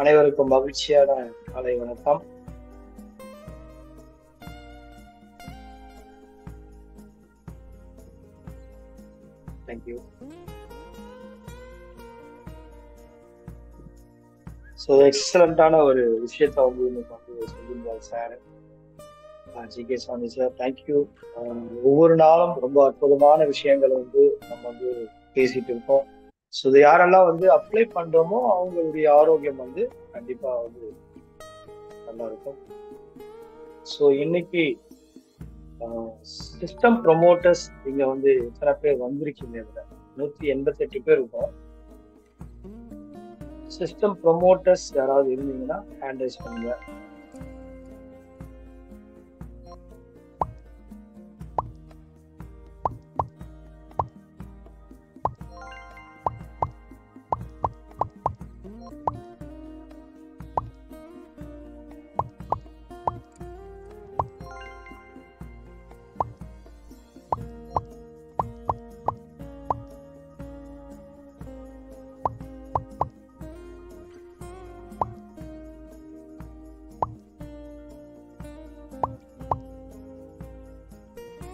அனைவருக்கும் மகிழ்ச்சியான காலை வணக்கம். தேங்க்யூ. ஸோ எக்ஸலண்டான ஒரு விஷயத்த வந்து இன்னைக்கு வந்து சொல்லியிருந்தார் சார், ஜி.கே. சாமி சார். தேங்க்யூ. ஒவ்வொரு நாளும் ரொம்ப அற்புதமான விஷயங்களை வந்து நம்ம வந்து பேசிட்டு இருக்கோம். ஸோ இது யாரெல்லாம் வந்து அப்ளை பண்றோமோ அவங்களுடைய ஆரோக்கியம் வந்து கண்டிப்பா வந்து நல்லா இருக்கும். ஸோ இன்னைக்கு சிஸ்டம் ப்ரொமோட்டர்ஸ் இங்க வந்து எத்தனை பேர் வந்திருக்கீங்க? இதுல 188 பேர் இருக்கும். சிஸ்டம் ப்ரொமோட்டர்ஸ் யாராவது இருந்தீங்கன்னா ஹேண்ட் ரைஸ் பண்ணுங்க.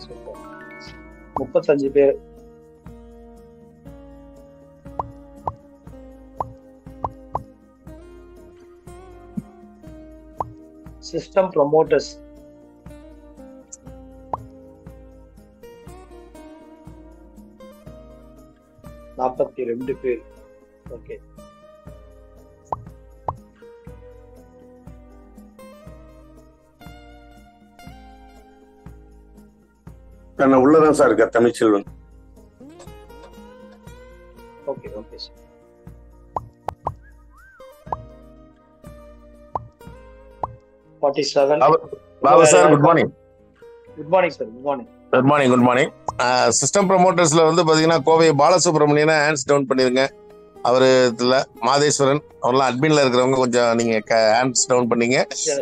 சூப்பர். 35 பேர். சிஸ்டம் ப்ரொமோட்டர்ஸ் 42 பேர். ஓகே. நான் உள்ளதான் சார் இருக்கேன், Tamilselvan. Okay okay sir. Babu sir, good morning. Good morning sir. Good morning. Good morning. Good morning. System ப்ரொமோட்டர்ஸ்ல வந்து பாத்தீங்கன்னா கோவை பாலசுப்ரமணியனை ஹேண்ட்ஸ் டவுன் பண்ணிருங்க. அவரு இதுல மாதேஸ்வரன் அவர்லாம் அட்மின்ல இருக்கிறவங்க கொஞ்சம் நீங்க ஹேண்ட்ஸ் டவுன் பண்ணீங்க.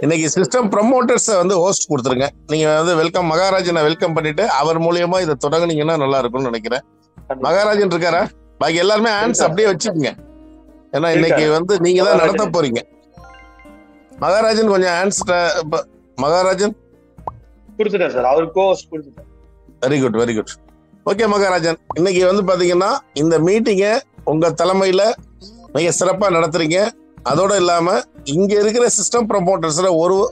இன்னைக்கு சிஸ்டம் ப்ரொமோட்டர்ஸ் வந்து ஹோஸ்ட் கொடுத்துருங்க. நீங்க வந்து வெல்கம் மகாராஜனை வெல்கம் பண்ணிட்டு அவர் மூலியமா இதை தொடங்குனீங்கன்னா நல்லா இருக்கும்னு நினைக்கிறேன். மகாராஜன் இருக்காரா? பாக்கி எல்லாருமே ஹேண்ட்ஸ் அப்படியே வச்சுக்கோங்க. ஏன்னா இன்னைக்கு வந்து நீங்க தான் நடத்த போறீங்க. மகாராஜன் கொஞ்சம் ஹேண்ட்ஸ். மகாராஜன் கொடுத்துட்டேன் சார். அவருக்கு ஹோஸ்ட் கொடுத்துட்டேன். Very good very good. Okay Maharajan, இன்னைக்கு வந்து பாத்தீங்கன்னா இந்த மீட்டிங்க உங்க தலைமையில மிக சிறப்பா நடத்துறீங்க. அதோட இல்லாம இங்க இருக்கிற சிஸ்டம் ப்ரொமோட்டர்ஸ்ல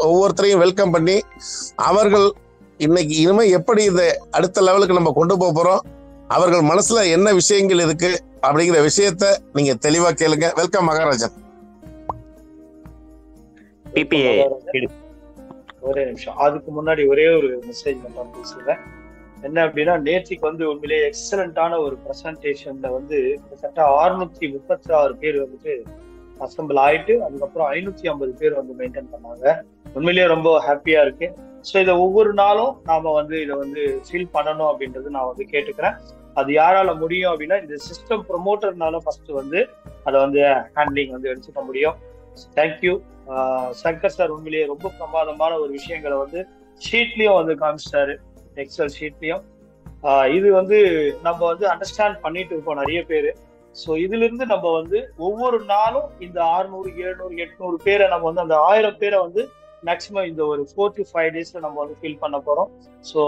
ஒவ்வொருத்தரையும் வெல்கம் பண்ணி அவர்கள் இன்னைக்கு இனிமே எப்படி இதை அடுத்த லெவலுக்கு நம்ம கொண்டு போறோம், அவர்கள் மனசுல என்ன விஷயங்கள் இருக்கு அப்படிங்கிற விஷயத்த நீங்க தெளிவா கேளுங்க. வெல்கம் மகாராஜன். ஒரே நிமிஷம், அதுக்கு முன்னாடி ஒரே ஒரு மெசேஜ் மட்டும் பேசுறேன். என்ன அப்படின்னா, நேற்றுக்கு வந்து உண்மையிலேயே எக்ஸலண்டான ஒரு பிரசன்டேஷன்ல வந்து கிட்டத்தட்ட 636 பேர் வந்துட்டு அசம்பிள் ஆயிட்டு அதுக்கப்புறம் 550 பேர் வந்து மெயின்டைன் பண்ணாங்க. உண்மையிலேயே ரொம்ப ஹாப்பியா இருக்கு. ஸோ இதை ஒவ்வொரு நாளும் நாம வந்து இதை வந்து ஃபீல் பண்ணணும் அப்படின்றது நான் வந்து கேட்டுக்கிறேன். அது யாரால முடியும் அப்படின்னா, இந்த சிஸ்டம் ப்ரொமோட்டர்னால ஃபர்ஸ்ட் வந்து அதை வந்து ஹேண்ட்லிங் வந்து எடுத்துக்க முடியும். Thank you Shankar sir. உண்மையிலேயே ரொம்ப பிரமாதமான ஒரு விஷயங்களை வந்து ஷீட்லயும் வந்து காமிச்சிட்டாரு, எக்ஸல் ஷீட்லயும். இது வந்து நம்ம வந்து அண்டர்ஸ்டாண்ட் பண்ணிட்டு இருக்கோம் நிறைய பேரு. ஸோ இதுல இருந்து நம்ம வந்து ஒவ்வொரு நாளும் இந்த 600, 700, 800 பேரை நம்ம வந்து அந்த 1000 பேரை வந்து மேக்சிமம் இந்த ஒரு 4 to 5 daysல நம்ம வந்து ஃபீல் பண்ண போறோம். So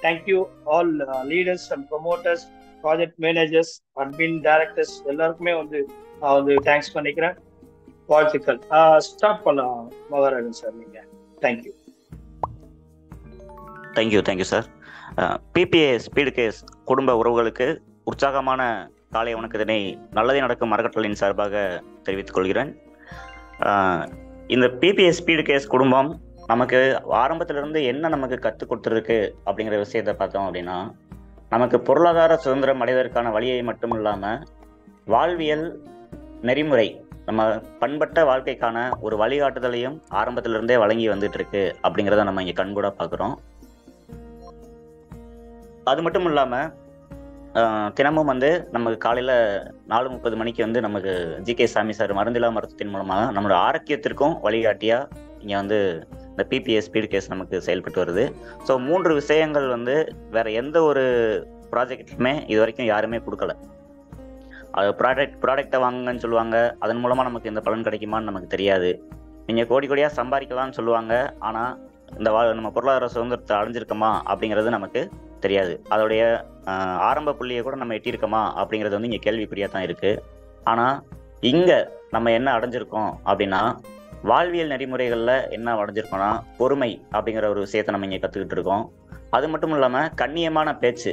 thank you all leaders and promoters, project managers, admin, directors எல்லாருக்குமே வந்து நான் வந்து தேங்க்ஸ் பண்ணிக்கிறேன். வாழ்த்துக்கள். ஸ்டார்ட் பண்ணலாம் மகாராஜன் சார் நீங்க. தேங்க்யூ. Thank you sir. பிபிஏ ஸ்பீடு கேஸ் குடும்ப உறவுகளுக்கு உற்சாகமான காலை வணக்கத்தினை நல்லதே நடக்கும் அறக்கட்டளையின் சார்பாக தெரிவித்துக் கொள்கிறேன். இந்த பிபிஏ ஸ்பீடு கேஸ் குடும்பம் நமக்கு ஆரம்பத்திலிருந்து என்ன நமக்கு கற்றுக் கொடுத்துருக்கு அப்படிங்கிற விஷயத்தை பார்த்தோம் அப்படின்னா, நமக்கு பொருளாதார சுதந்திரம் அடைவதற்கான வழியை மட்டும் இல்லாமல் வாழ்வியல் நெறிமுறை, நம்ம பண்பட்ட வாழ்க்கைக்கான ஒரு வழிகாட்டுதலையும் ஆரம்பத்திலிருந்தே வழங்கி வந்துட்டு இருக்கு அப்படிங்கிறத நம்ம இங்கே கண்கூட பார்க்குறோம். அது மட்டும் இல்லாமல் தினமும் வந்து நமக்கு காலையில் 4:30 மணிக்கு வந்து நமக்கு ஜி.கே. சாமி சார் மருந்தில்லா மருத்துவத்தின் மூலமாக நம்மளோட ஆரோக்கியத்திற்கும் வழிகாட்டியாக இங்கே வந்து இந்த பிபிஏ ஸ்பீடு கேஸ் நமக்கு செயல்பட்டு வருது. ஸோ 3 விஷயங்கள் வந்து வேற எந்த ஒரு ப்ராஜெக்ட்லுமே இது வரைக்கும் யாருமே கொடுக்கல. அது ப்ராடக்டை வாங்குங்கன்னு சொல்லுவாங்க. அதன் மூலமாக நமக்கு இந்த பலன் கிடைக்குமான்னு நமக்கு தெரியாது. நீங்கள் கோடி கோடியாக சம்பாதிக்கலாம்னு சொல்லுவாங்க. ஆனால் இந்த நம்ம பொருளாதார சுதந்திரத்தை அடைஞ்சிருக்கோமா அப்படிங்கிறது நமக்கு தெரியாது. அதோடைய ஆரம்ப புள்ளியை கூட நம்ம எட்டியிருக்கோமா அப்படிங்கிறது வந்து இங்கே கேள்விக்குறியாக தான் இருக்குது. ஆனால் இங்கே நம்ம என்ன அடைஞ்சிருக்கோம் அப்படின்னா, வாழ்வியல் நெறிமுறைகளில் என்ன அடைஞ்சிருக்கோம்னா பொறுமை அப்படிங்கிற ஒரு விஷயத்தை நம்ம இங்கே கற்றுக்கிட்டு இருக்கோம். அது மட்டும் இல்லாமல் கண்ணியமான பேச்சு.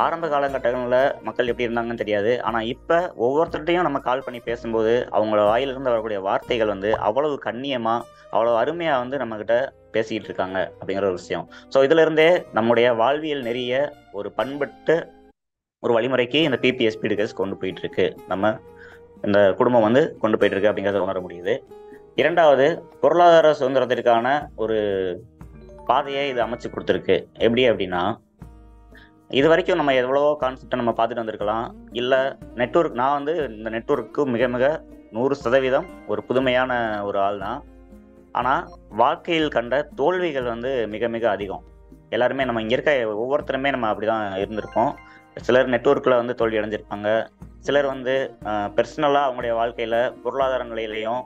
ஆரம்ப காலகட்டங்களில் மக்கள் எப்படி இருந்தாங்கன்னு தெரியாது. ஆனால் இப்போ ஒவ்வொருத்தர்கிட்டையும் நம்ம கால் பண்ணி பேசும்போது அவங்களோட வாயிலிருந்து வரக்கூடிய வார்த்தைகள் வந்து அவ்வளவு கண்ணியமாக, அவ்வளவு அருமையாக வந்து நம்மக்கிட்ட பேசிக்கிட்டு இருக்காங்க அப்படிங்கிற ஒரு விஷயம். ஸோ இதுல இருந்தே நம்முடைய வாழ்வியல் நெறிய ஒரு பண்பட்டு ஒரு வழிமுறைக்கு இந்த பிபிஎஸ் ஸ்பீடுகேஸ் கொண்டு போயிட்டு இருக்கு. நம்ம இந்த குடும்பம் வந்து கொண்டு போயிட்டு இருக்கு அப்படிங்கிறத உணர முடியுது. இரண்டாவது, பொருளாதார சுதந்திரத்திற்கான ஒரு பாதையை இது அமைச்சு கொடுத்துருக்கு. எப்படி அப்படின்னா, இது வரைக்கும் நம்ம எவ்வளவோ கான்செப்டை நம்ம பார்த்துட்டு வந்திருக்கலாம். இல்லை நெட்வொர்க், நான் வந்து இந்த நெட்வொர்க்கு மிக மிக 100% ஒரு புதுமையான ஒரு ஆள் தான். ஆனால் வாழ்க்கையில் கண்ட தோல்விகள் வந்து மிக மிக அதிகம். எல்லாருமே நம்ம இங்கே இருக்க ஒவ்வொருத்தருமே நம்ம அப்படிதான் இருந்திருப்போம். சிலர் நெட்வொர்க்கில் வந்து தோல்வி அடைஞ்சிருப்பாங்க. சிலர் வந்து பர்சனலாக அவங்களுடைய வாழ்க்கையில் பொருளாதார நிலையிலையும்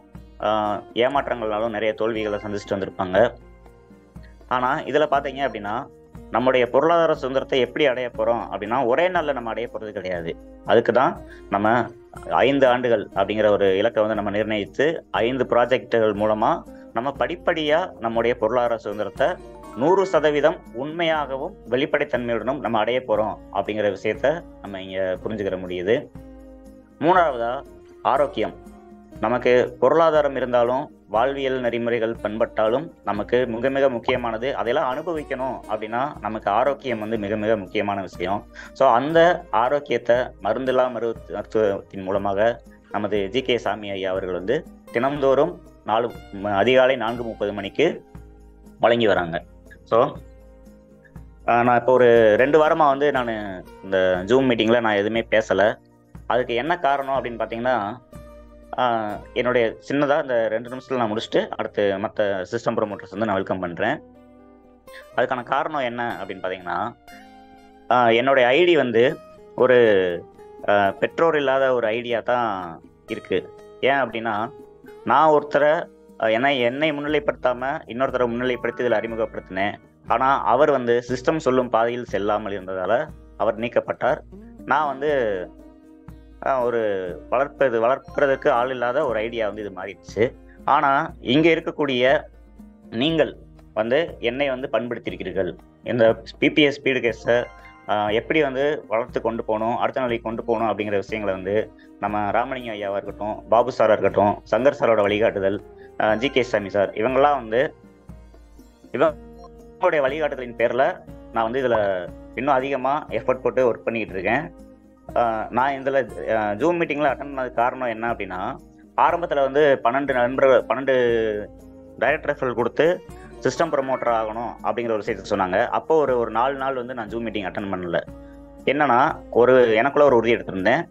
ஏமாற்றங்கள்னாலும் நிறைய தோல்விகளை சந்திச்சுட்டு வந்திருப்பாங்க. ஆனால் இதில் பார்த்தீங்க அப்படின்னா, நம்முடைய பொருளாதார சுதந்திரத்தை எப்படி அடைய போகிறோம் அப்படின்னா, ஒரே நாளில் நம்ம அடைய போகிறது கிடையாது. அதுக்கு தான் நம்ம 5 ஆண்டுகள் அப்படிங்கிற ஒரு இலக்கை வந்து நம்ம நிர்ணயித்து 5 ப்ராஜெக்டுகள் மூலமாக நம்ம படிப்படியாக நம்முடைய பொருளாதார சுதந்திரத்தை 100% உண்மையாகவும் வெளிப்படைத்தன்மையுடனும் நம்ம அடைய போகிறோம் அப்படிங்கிற விஷயத்த நம்ம இங்கே புரிஞ்சுக்கிற முடியுது. மூணாவதா, ஆரோக்கியம். நமக்கு பொருளாதாரம் இருந்தாலும் வாழ்வியல் நெறிமுறைகள் பண்பட்டாலும் நமக்கு மிக மிக முக்கியமானது. அதெல்லாம் அனுபவிக்கணும் அப்படின்னா நமக்கு ஆரோக்கியம் வந்து மிக மிக முக்கியமான விஷயம். ஸோ அந்த ஆரோக்கியத்தை மருந்தில்லா மருத்துவத்தின் மூலமாக நமது ஜி.கே. சாமி ஐயா அவர்கள் வந்து தினம்தோறும் அதிகாலை 4:30 மணிக்கு வழங்கி வராங்க. ஸோ நான் இப்போ ஒரு 2 வாரமாக வந்து நான் இந்த ஜூம் மீட்டிங்கில் நான் எதுவுமே பேசலை. அதுக்கு என்ன காரணம் அப்படின்னு பார்த்தீங்கன்னா, என்னுடைய சின்னதாக இந்த 2 நிமிஷத்தில் நான் முடிச்சுட்டு அடுத்து மற்ற சிஸ்டம் ப்ரொமோட்டர்ஸ் வந்து நான் வெல்கம் பண்ணுறேன். அதுக்கான காரணம் என்ன அப்படின்னு பார்த்தீங்கன்னா, என்னுடைய ஐடி வந்து ஒரு பெற்றோர் இல்லாத ஒரு ஐடியா தான் இருக்குது. ஏன் அப்படின்னா, நான் ஒருத்தரை என்னை முன்னிலைப்படுத்தாமல் இன்னொருத்தரை முன்னிலைப்படுத்தி இதில் அறிமுகப்படுத்தினேன். ஆனால் அவர் வந்து சிஸ்டம் சொல்லும் பாதையில் செல்லாமல் இருந்ததால் அவர் நீக்கப்பட்டார். நான் வந்து ஒரு வளர்ப்பதற்கு ஆள் இல்லாத ஒரு ஐடியா வந்து இது மாறிடுச்சு. ஆனால் இங்கே இருக்கக்கூடிய நீங்கள் வந்து என்னை வந்து பண்படுத்தியிருக்கிறீர்கள். இந்த பிபிஎஸ் ஸ்பீடுகேஸை எப்படி வந்து வளர்த்து கொண்டு போகணும், அடுத்த நிலைக்கு கொண்டு போகணும் அப்படிங்கிற விஷயங்களை வந்து நம்ம ராமலிங்க ஐயாவாக இருக்கட்டும், பாபு சாராக இருக்கட்டும், சங்கர் சாரோட வழிகாட்டுதல், ஜி.கே. சாமி சார், இவங்கெல்லாம் வந்து இவங்களுடைய வழிகாட்டுதலின் பேரில் நான் வந்து இதில் இன்னும் அதிகமாக எஃபர்ட் போட்டு ஒர்க் பண்ணிக்கிட்டு இருக்கேன். நான் இதில் ஜூம் மீட்டிங்கில் அட்டன் பண்ணது காரணம் என்ன அப்படின்னா, ஆரம்பத்தில் வந்து 12 டைரக்ட் ரெஃபரல் கொடுத்து சிஸ்டம் ப்ரொமோட்டர் ஆகணும் அப்படிங்கிற ஒரு விஷயத்தை சொன்னாங்க. அப்போ ஒரு 4 நாள் வந்து நான் ஜூம் மீட்டிங் அட்டன் பண்ணல. என்னன்னா, எனக்குள்ள ஒரு உறுதி எடுத்திருந்தேன்.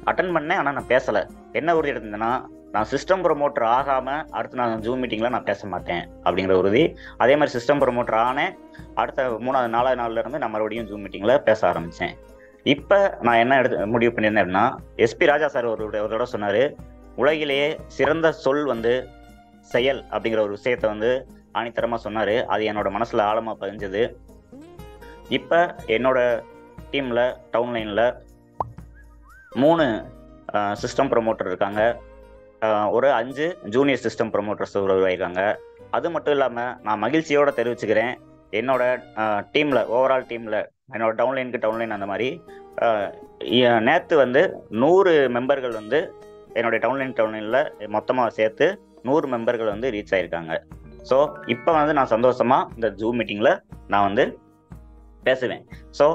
அட்டன் பண்ணேன், ஆனால் நான் பேசலை. என்ன உறுதி எடுத்திருந்தேன்னா, நான் சிஸ்டம் ப்ரொமோட்டர் ஆகாமல் அடுத்து நான் ஜூம் மீட்டிங்கில் நான் பேச மாட்டேன் அப்படிங்கிற உறுதி. அதே மாதிரி சிஸ்டம் ப்ரொமோட்டர் ஆனேன். அடுத்த 4வது நாள்லேருந்து நான் மறுபடியும் ஜூம் மீட்டிங்கில் பேச ஆரம்பித்தேன். இப்போ நான் என்ன முடிவு பண்ணியிருந்தேன் அப்படின்னா, எஸ்பி ராஜா சார் ஒரு தடவை சொன்னார், உலகிலேயே சிறந்த சொல் வந்து செயல் அப்படிங்கிற ஒரு விஷயத்த வந்து ஆணித்தரமாக சொன்னார். அது என்னோட மனசில் ஆழமாக பதிஞ்சது. இப்போ என்னோட டீமில் டவுன்லைனில் 3 சிஸ்டம் ப்ரொமோட்டர் இருக்காங்க. ஒரு 5 ஜூனியர் சிஸ்டம் ப்ரொமோட்டர்ஸ் உருவாயிருக்காங்க. அது மட்டும் இல்லாமல் நான் மகிழ்ச்சியோடு தெரிவிச்சுக்கிறேன், என்னோட டீமில், ஓவரால் டீமில், என்னோட டவுன்லைன் அந்த மாதிரி நேற்று வந்து 100 மெம்பர்கள் வந்து என்னுடைய டவுன்லைனில் மொத்தமாக சேர்த்து 100 மெம்பர்கள் வந்து ரீச் ஆகிருக்காங்க. ஸோ இப்போ வந்து நான் சந்தோஷமாக இந்த ஜூம் மீட்டிங்கில் நான் வந்து பேசுவேன். ஸோ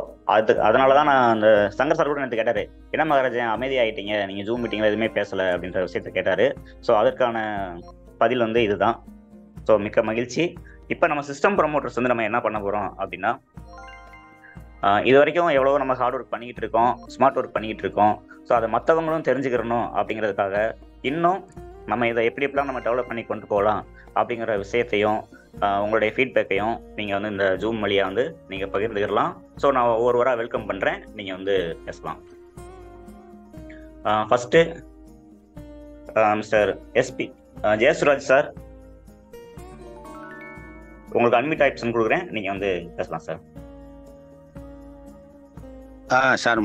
அதனால தான் நான் அந்த சங்கர் சார் கூட எனக்கு கேட்டார், என்ன மகாராஜன் அமைதியாகிட்டீங்க, நீங்கள் ஜூம் மீட்டிங்கில் எதுவுமே பேசலை அப்படின்ற விஷயத்த கேட்டார். ஸோ அதற்கான பதில் வந்து இதுதான். ஸோ மிக்க மகிழ்ச்சி. இப்போ நம்ம சிஸ்டம் ப்ரொமோட்டர்ஸ் வந்து நம்ம என்ன பண்ண போகிறோம் அப்படின்னா, இது வரைக்கும் எவ்வளவோ நம்ம ஹார்ட் ஒர்க் பண்ணிக்கிட்டு இருக்கோம், ஸ்மார்ட் ஒர்க் பண்ணிக்கிட்டு இருக்கோம். ஸோ அதை மற்றவங்களும் தெரிஞ்சுக்கிறணும் அப்படிங்கிறதுக்காக இன்னும் நம்ம இதை எப்படிலாம் நம்ம டெவலப் பண்ணி கொண்டு போகலாம் அப்படிங்கிற விஷயத்தையும் உங்களுடைய ஃபீட்பேக்கையும் நீங்கள் வந்து இந்த ஜூம் வழியாக வந்து நீங்கள் பகிர்ந்துக்கிடலாம். ஸோ நான் ஒவ்வொருவராக வெல்கம் பண்ணுறேன், நீங்கள் வந்து பேசலாம். First mister SP Jayasuraj sir, உங்களுக்கு அன்மிட் ஆப்ஷன் கொடுக்குறேன், நீங்கள் வந்து பேசலாம் சார். சார்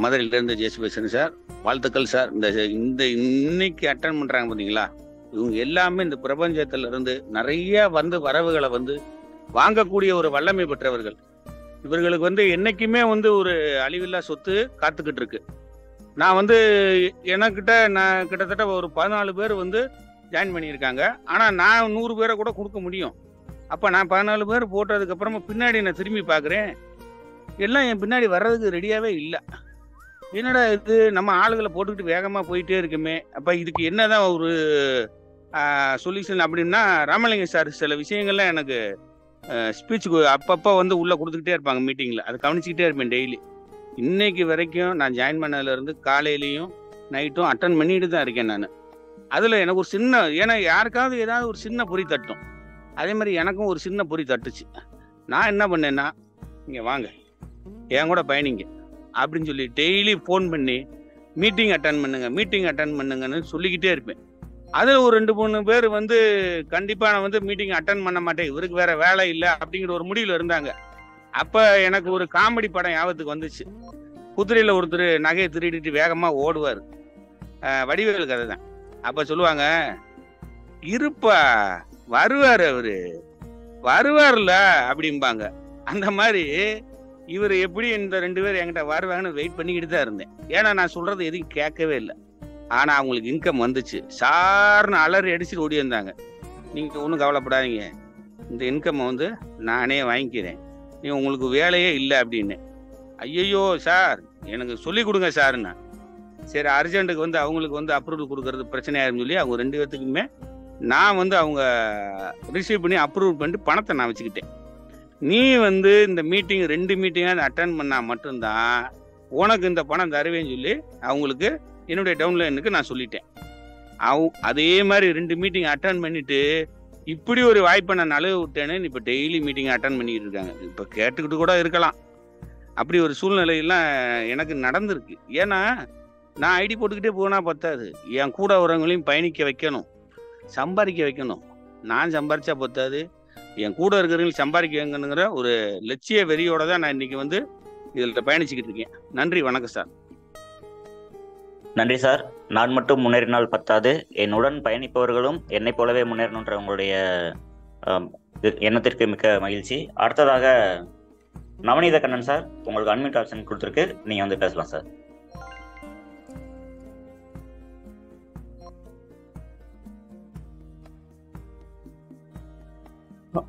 மதுரையிலேருந்து ஜேசி பேசுகிறேன் சார். வாழ்த்துக்கள் சார். இந்த இன்னைக்கு அட்டன் பண்ணுறாங்க பார்த்தீங்களா, இவங்க எல்லாமே இந்த பிரபஞ்சத்துல இருந்து நிறைய வரவுகளை வாங்கக்கூடிய ஒரு வல்லமை பெற்றவர்கள். இவர்களுக்கு என்னைக்குமே ஒரு அழிவில்லா சொத்து காத்துக்கிட்டு இருக்கு. நான் எனக்கிட்ட கிட்டத்தட்ட ஒரு 14 பேர் ஜாயின் பண்ணியிருக்காங்க. ஆனால் நான் 100 பேரை கூட கொடுக்க முடியும். அப்போ நான் 14 பேர் போட்டதுக்கு அப்புறமா பின்னாடி நான் திரும்பி பார்க்குறேன், எல்லாம் என் பின்னாடி வர்றதுக்கு ரெடியாகவே இல்லை. என்னடா இது, நம்ம ஆளுகளை போட்டுக்கிட்டு வேகமாக போயிட்டே இருக்குமே. அப்போ இதுக்கு என்னதான் ஒரு சொல்யூஷன் அப்படின்னா, ராமலிங்கம் சார் சில விஷயங்கள்லாம் எனக்கு ஸ்பீச்சுக்கு அப்பப்போ உள்ளே கொடுத்துக்கிட்டே இருப்பாங்க மீட்டிங்கில். அதை கவனிச்சுக்கிட்டே இருப்பேன் டெய்லி. இன்னைக்கு வரைக்கும் நான் ஜாயின் பண்ணதுலேருந்து காலையிலையும் நைட்டும் அட்டன் பண்ணிட்டு தான் இருக்கேன் நான். அதில் எனக்கு ஒரு சின்ன, ஏன்னா யாருக்காவது ஏதாவது ஒரு சின்ன பொறி தட்டும், அதே மாதிரி எனக்கும் ஒரு சின்ன பொறி தட்டுச்சு. நான் என்ன பண்ணேன்னா, இங்கே வாங்க என் கூட பயணிங்க அப்படின்னு சொல்லி டெய்லி ஃபோன் பண்ணி மீட்டிங் அட்டன் பண்ணுங்கன்னு சொல்லிக்கிட்டே இருப்பேன். அதில் ஒரு 2-3 பேர் கண்டிப்பாக நான் மீட்டிங் அட்டன் பண்ண மாட்டேன், இவருக்கு வேற வேலை இல்லை அப்படிங்கிற ஒரு முடிவில் இருந்தாங்க. அப்போ எனக்கு ஒரு காமெடி படம் ஞாபகத்துக்கு வந்துச்சு. குதிரையில் ஒருத்தர் நகையை திருடிட்டு வேகமாக ஓடுவார், வடிவேலு கதை தான். அப்போ சொல்லுவாங்க, இருப்பா வருவார், வருவார்ல அப்படிம்பாங்க. அந்த மாதிரி இவர் எப்படி இந்த 2 பேர் என்கிட்ட வருவாங்கன்னு வெயிட் பண்ணிக்கிட்டு தான் இருந்தேன். ஏன்னா நான் சொல்றது எதுவும் கேட்கவே இல்லை. ஆனால் அவங்களுக்கு இன்கம் வந்துச்சு. சார்னு அலறி அடிச்சுட்டு ஓடி வந்தாங்க. நீங்கள் ஒன்றும் கவலைப்படாதீங்க, இந்த இன்கம் நானே வாங்கிக்கிறேன், உங்களுக்கு வேலையே இல்லை அப்படின்னு. ஐயையோ சார் எனக்கு சொல்லி கொடுங்க சார்னா, சரி அர்ஜென்ட்டுக்கு அவங்களுக்கு அப்ரூவல் கொடுக்கறது பிரச்சனையாயிருன்னு சொல்லி அவங்க 2 பேர்த்துக்குமே நான் அவங்க ரிசீவ் பண்ணி அப்ரூவல் பண்ணிட்டு பணத்தை நான் வச்சுக்கிட்டேன். நீ இந்த மீட்டிங் 2 மீட்டிங்காக அட்டன் பண்ணால் மட்டும்தான் உனக்கு இந்த பணம் தருவேன்னு சொல்லி அவங்களுக்கு என்னுடைய டவுன்லைனுக்கு நான் சொல்லிட்டேன். அதே மாதிரி 2 மீட்டிங் அட்டன் பண்ணிட்டு இப்படி ஒரு வாய்ப்பை நான் நழுவ விட்டேன்னு இப்போ டெய்லி மீட்டிங் அட்டன் பண்ணிக்கிட்டு இருக்காங்க. இப்போ கேட்டுக்கிட்டு கூட இருக்கலாம். அப்படி ஒரு சூழ்நிலையெல்லாம் எனக்கு நடந்திருக்கு. ஏன்னா நான் ஐடி போட்டுக்கிட்டே போனால் பத்தாது, என் கூட வரவங்களையும் பயணிக்க வைக்கணும், சம்பாதிக்க வைக்கணும். நான் சம்பாதிச்சா பத்தாது, என் கூட இருக்கிறவங்களும் சம்பாதிக்க வைக்கணுங்கிற ஒரு லட்சிய வெறியோட தான் நான் இன்னைக்கு இதில் பயணிச்சுக்கிட்டு இருக்கேன். நன்றி, வணக்கம் சார். நன்றி சார். நான் மட்டும் முன்னேறினால் பத்தாது, என்னுடன் பயணிப்பவர்களும் என்னை போலவே முன்னேறணுன்ற உங்களுடைய எண்ணத்திற்கு மிக்க மகிழ்ச்சி. அடுத்ததாக நவநீத கண்ணன் சார், உங்களுக்கு அன்மிட் ஆப்ஷன் கொடுத்துருக்கு, நீங்க பேசலாம் சார்.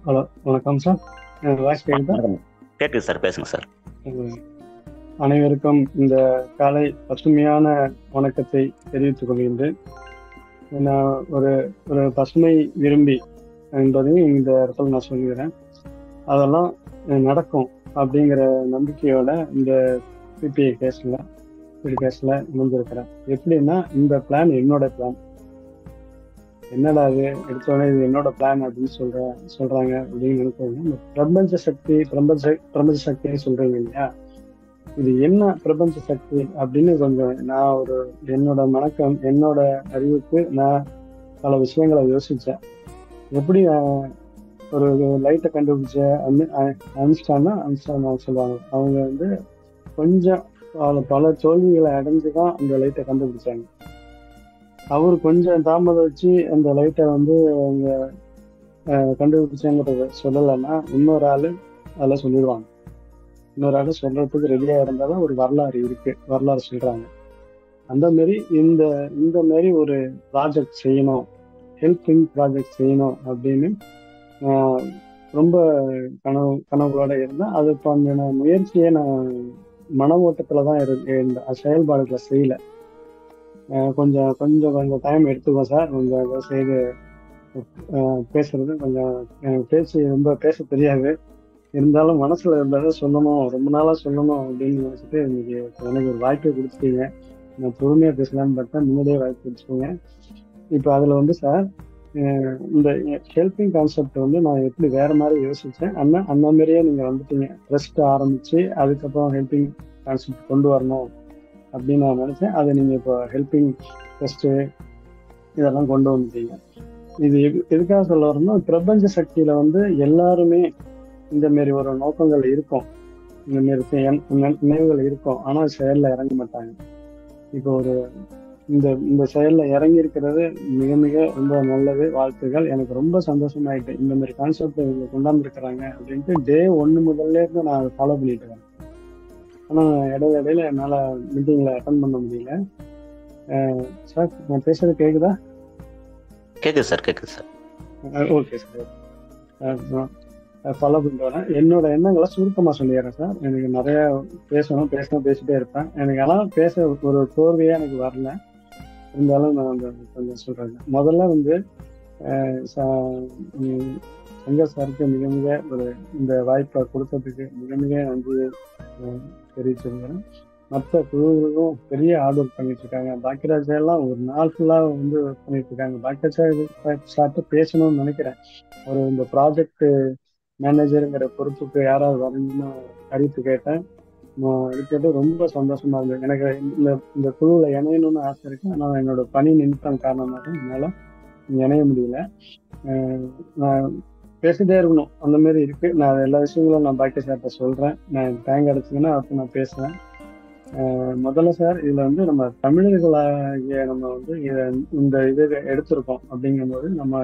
ஹலோ, வணக்கம் சார். வாய்ஸ் கேக்குதா? கேட்குது சார், பேசுங்க சார். அனைவருக்கும் இந்த காலை பசுமையான வணக்கத்தை தெரிவித்துக் கொள்கின்றேன். நான் ஒரு பசுமை விரும்பி என்பதையும் இந்த இடத்துல நான் சொல்கிறேன். அதெல்லாம் நடக்கும் அப்படிங்கிற நம்பிக்கையோட இந்த பிபிஐ கேஸ்ல இணைஞ்சிருக்கிறேன். எப்படின்னா, இந்த பிளான் என்னோட பிளான். என்னடா அது எடுத்தோடனே இது என்னோட பிளான் அப்படின்னு சொல்றாங்க அப்படின்னு நினைக்கிறீங்க. பிரபஞ்ச சக்தின்னு சொல்றீங்க இல்லையா, இது என்ன பிரபஞ்ச சக்தி அப்படின்னு கொஞ்சம் நான் என்னோட மனக்கம், என்னோட அறிவுக்கு நான் பல விஷயங்களை யோசிச்சேன். எப்படி ஒரு லைட்டை கண்டுபிடிச்ச ஐன்ஸ்டைன் சொல்லுவாங்க. அவங்க கொஞ்சம் பல தோல்விகளை அடைஞ்சுதான் அந்த லைட்டை கண்டுபிடிச்சாங்க. அவர் கொஞ்சம் தாமதம் வச்சு அந்த லைட்டை அவங்க கண்டுபிடிச்சாங்கிறத சொல்லலைன்னா இன்னொரு ஆளு அதெல்லாம் சொல்லிடுவாங்க. இன்னொரு ஆளு சொல்றதுக்கு ரெடியா இருந்தாலும் ஒரு வரலாறு சொல்றாங்க. அந்த மாதிரி இந்த மாதிரி ஒரு ப்ராஜெக்ட் செய்யணும், ஹெல்பிங் ப்ராஜெக்ட் செய்யணும் அப்படின்னு ரொம்ப கனவுகளோட இருந்தேன். அதுக்கான முயற்சியை நான் மன ஓட்டத்துலதான் இருந்த செயல்பாடுகளை செய்யல. கொஞ்சம் டைம் எடுத்துக்கோ சார், கொஞ்சம் செய்து பேசுறது கொஞ்சம் ரொம்ப பேச தெரியாது, இருந்தாலும் மனசுல இருந்ததை சொல்லணும், ரொம்ப நாளா சொல்லணும் அப்படின்னு நினைச்சிட்டு எனக்கு ஒரு வாய்ப்பை கொடுத்துட்டீங்க. நான் பொறுமையா பேசலான்னு பார்த்தா முன்னாடியே வாய்ப்பு கொடுத்துட்டீங்க. இப்போ அதுல சார், இந்த ஹெல்பிங் கான்செப்ட் நான் எப்படி வேற மாதிரி யோசிச்சேன், அந்த மாதிரியே நீங்க வந்துட்டீங்க. ட்ரஸ்ட் ஆரம்பிச்சு அதுக்கப்புறம் ஹெல்பிங் கான்செப்ட் கொண்டு வரணும் அப்படின்னு நான் நினைச்சேன். அதை நீங்க இப்போ ஹெல்பிங் டெஸ்ட் இதெல்லாம் கொண்டு வந்துட்டீங்க. இது எதுக்காக சொல்ல வரணும்னா, பிரபஞ்ச சக்தியில வந்து எல்லாருமே இந்த மாரி ஒரு நோக்கங்கள் இருக்கும், இந்த மாரி நினைவுகள் இருக்கும், ஆனா செயல்ல இறங்க மாட்டாங்க. இப்போ ஒரு இந்த செயல்ல இறங்கி இருக்கிறது மிக மிக ரொம்ப நல்லது, வாழ்த்துகள். எனக்கு ரொம்ப சந்தோஷமாயிட்டு இந்த மாதிரி கான்செப்ட் இவங்க கொண்டாந்து இருக்கிறாங்க அப்படின்ட்டு டே 1 முதல்ல இருந்து நான் அதை ஃபாலோ பண்ணிட்டு இருக்கேன். ஆனா இடையில என்னால மீட்டிங்ல அட்டன் பண்ண முடியல. சார் நான் பேசுறது கேக்குதா? கேக்குது சார், கேக்குது சார். ஓகே சார், ஃபாலோ பண்ணிட்டு வரேன். என்னோட எண்ணங்களை சுருக்கமா சொல்லிடுறேன் சார். எனக்கு நிறைய பேசிட்டே இருப்பேன். எனக்கு ஆனால் பேச ஒரு கோர்வையா எனக்கு வரல, இருந்தாலும் நான் கொஞ்சம் சொல்றேன். முதல்ல வந்து சங்கர் சாருக்கு மிக மிக ஒரு இந்த வாய்ப்பை கொடுத்ததுக்கு மிக மிக நன்றி தெரிவிச்சிருக்கிறேன். மற்ற குழுவுகளும் பெரிய ஹார்ட் ஒர்க் பண்ணிட்டு இருக்காங்க. பாக்கியராஜா எல்லாம் ஒரு நாள் ஃபுல்லா வந்து ஒர்க் பண்ணிட்டு இருக்காங்க. பாக்கியராஜா சார்ட்டு பேசணும்னு நினைக்கிறேன். ஒரு இந்த ப்ராஜெக்ட் மேனேஜருங்கிற பொறுப்புக்கு யாராவது வரணும்னு அறிவிப்பு கேட்டேன். கேட்டு ரொம்ப சந்தோஷமா இருந்தது. எனக்கு இந்த குழுவில் இணையணும்னு ஆசை இருக்கு, ஆனால் என்னோட பணி நிமித்தம் காரணமாக என்னால் இணைய முடியல. நான் பேசிட்டே இருக்கணும் அந்த மாதிரி இருக்கு. நான் எல்லா விஷயங்களும் நான் பாக்கிய சார்கிட்ட சொல்றேன். நான் டைம் கிடைச்சிங்கன்னா அப்போ நான் பேசுவேன். முதல்ல சார், இதுல வந்து நம்ம தமிழர்களாகிய நம்ம வந்து இந்த இது எடுத்திருக்கோம் அப்படிங்கும்போது நம்ம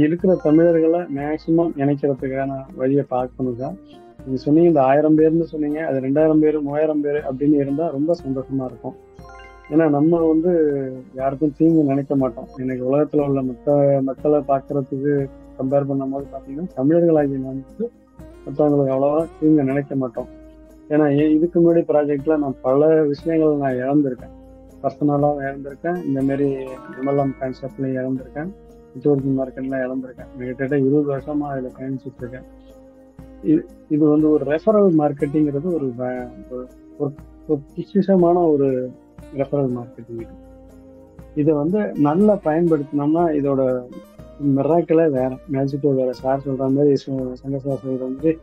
இருக்கிற தமிழர்களை மேக்சிமம் இணைக்கிறதுக்கான வழியை பார்க்கணும் சார். நீங்க சொன்னீங்க இந்த 1000 பேர்னு சொன்னீங்க, அது 2000 பேர் 3000 பேர் அப்படின்னு இருந்தா ரொம்ப சந்தோஷமா இருக்கும். ஏன்னா நம்ம வந்து யாருக்கும் தீங்கு நினைக்க மாட்டோம். எனக்கு உலகத்துல உள்ள மக்களை பார்க்கறதுக்கு கம்பேர் பண்ணும் போது பார்த்தீங்கன்னா தமிழர்களாகிய நான் வந்து மற்றவங்களுக்கு அவ்வளவா தீங்கு நினைக்க மாட்டோம். ஏன்னா இதுக்கு முன்னாடி ப்ராஜெக்ட்ல நான் பல விஷயங்கள் நான் இழந்திருக்கேன், பர்சனலாக இழந்திருக்கேன், இந்த மாதிரி MLM கான்செப்ட்லையும் இழந்திருக்கேன், நெட்வொர்க்கிங் மார்க்கெட்லாம் இழந்திருக்கேன். கிட்டத்தட்ட 20 வருஷமா அதில் பயணிச்சுட்டு இருக்கேன். இது வந்து ஒரு ரெஃபரல் மார்க்கெட்டிங்கிறது ஒரு விசேஷமான ஒரு ரெஃபரல் மார்க்கெட்டிங். இதை வந்து நல்லா பயன்படுத்தினோம்னா இதோட மிராக்கிளே வேற, மேஜிக்கே வேற. சார் சொல்ற மாதிரி, சங்க சார் சொல்ற மாதிரி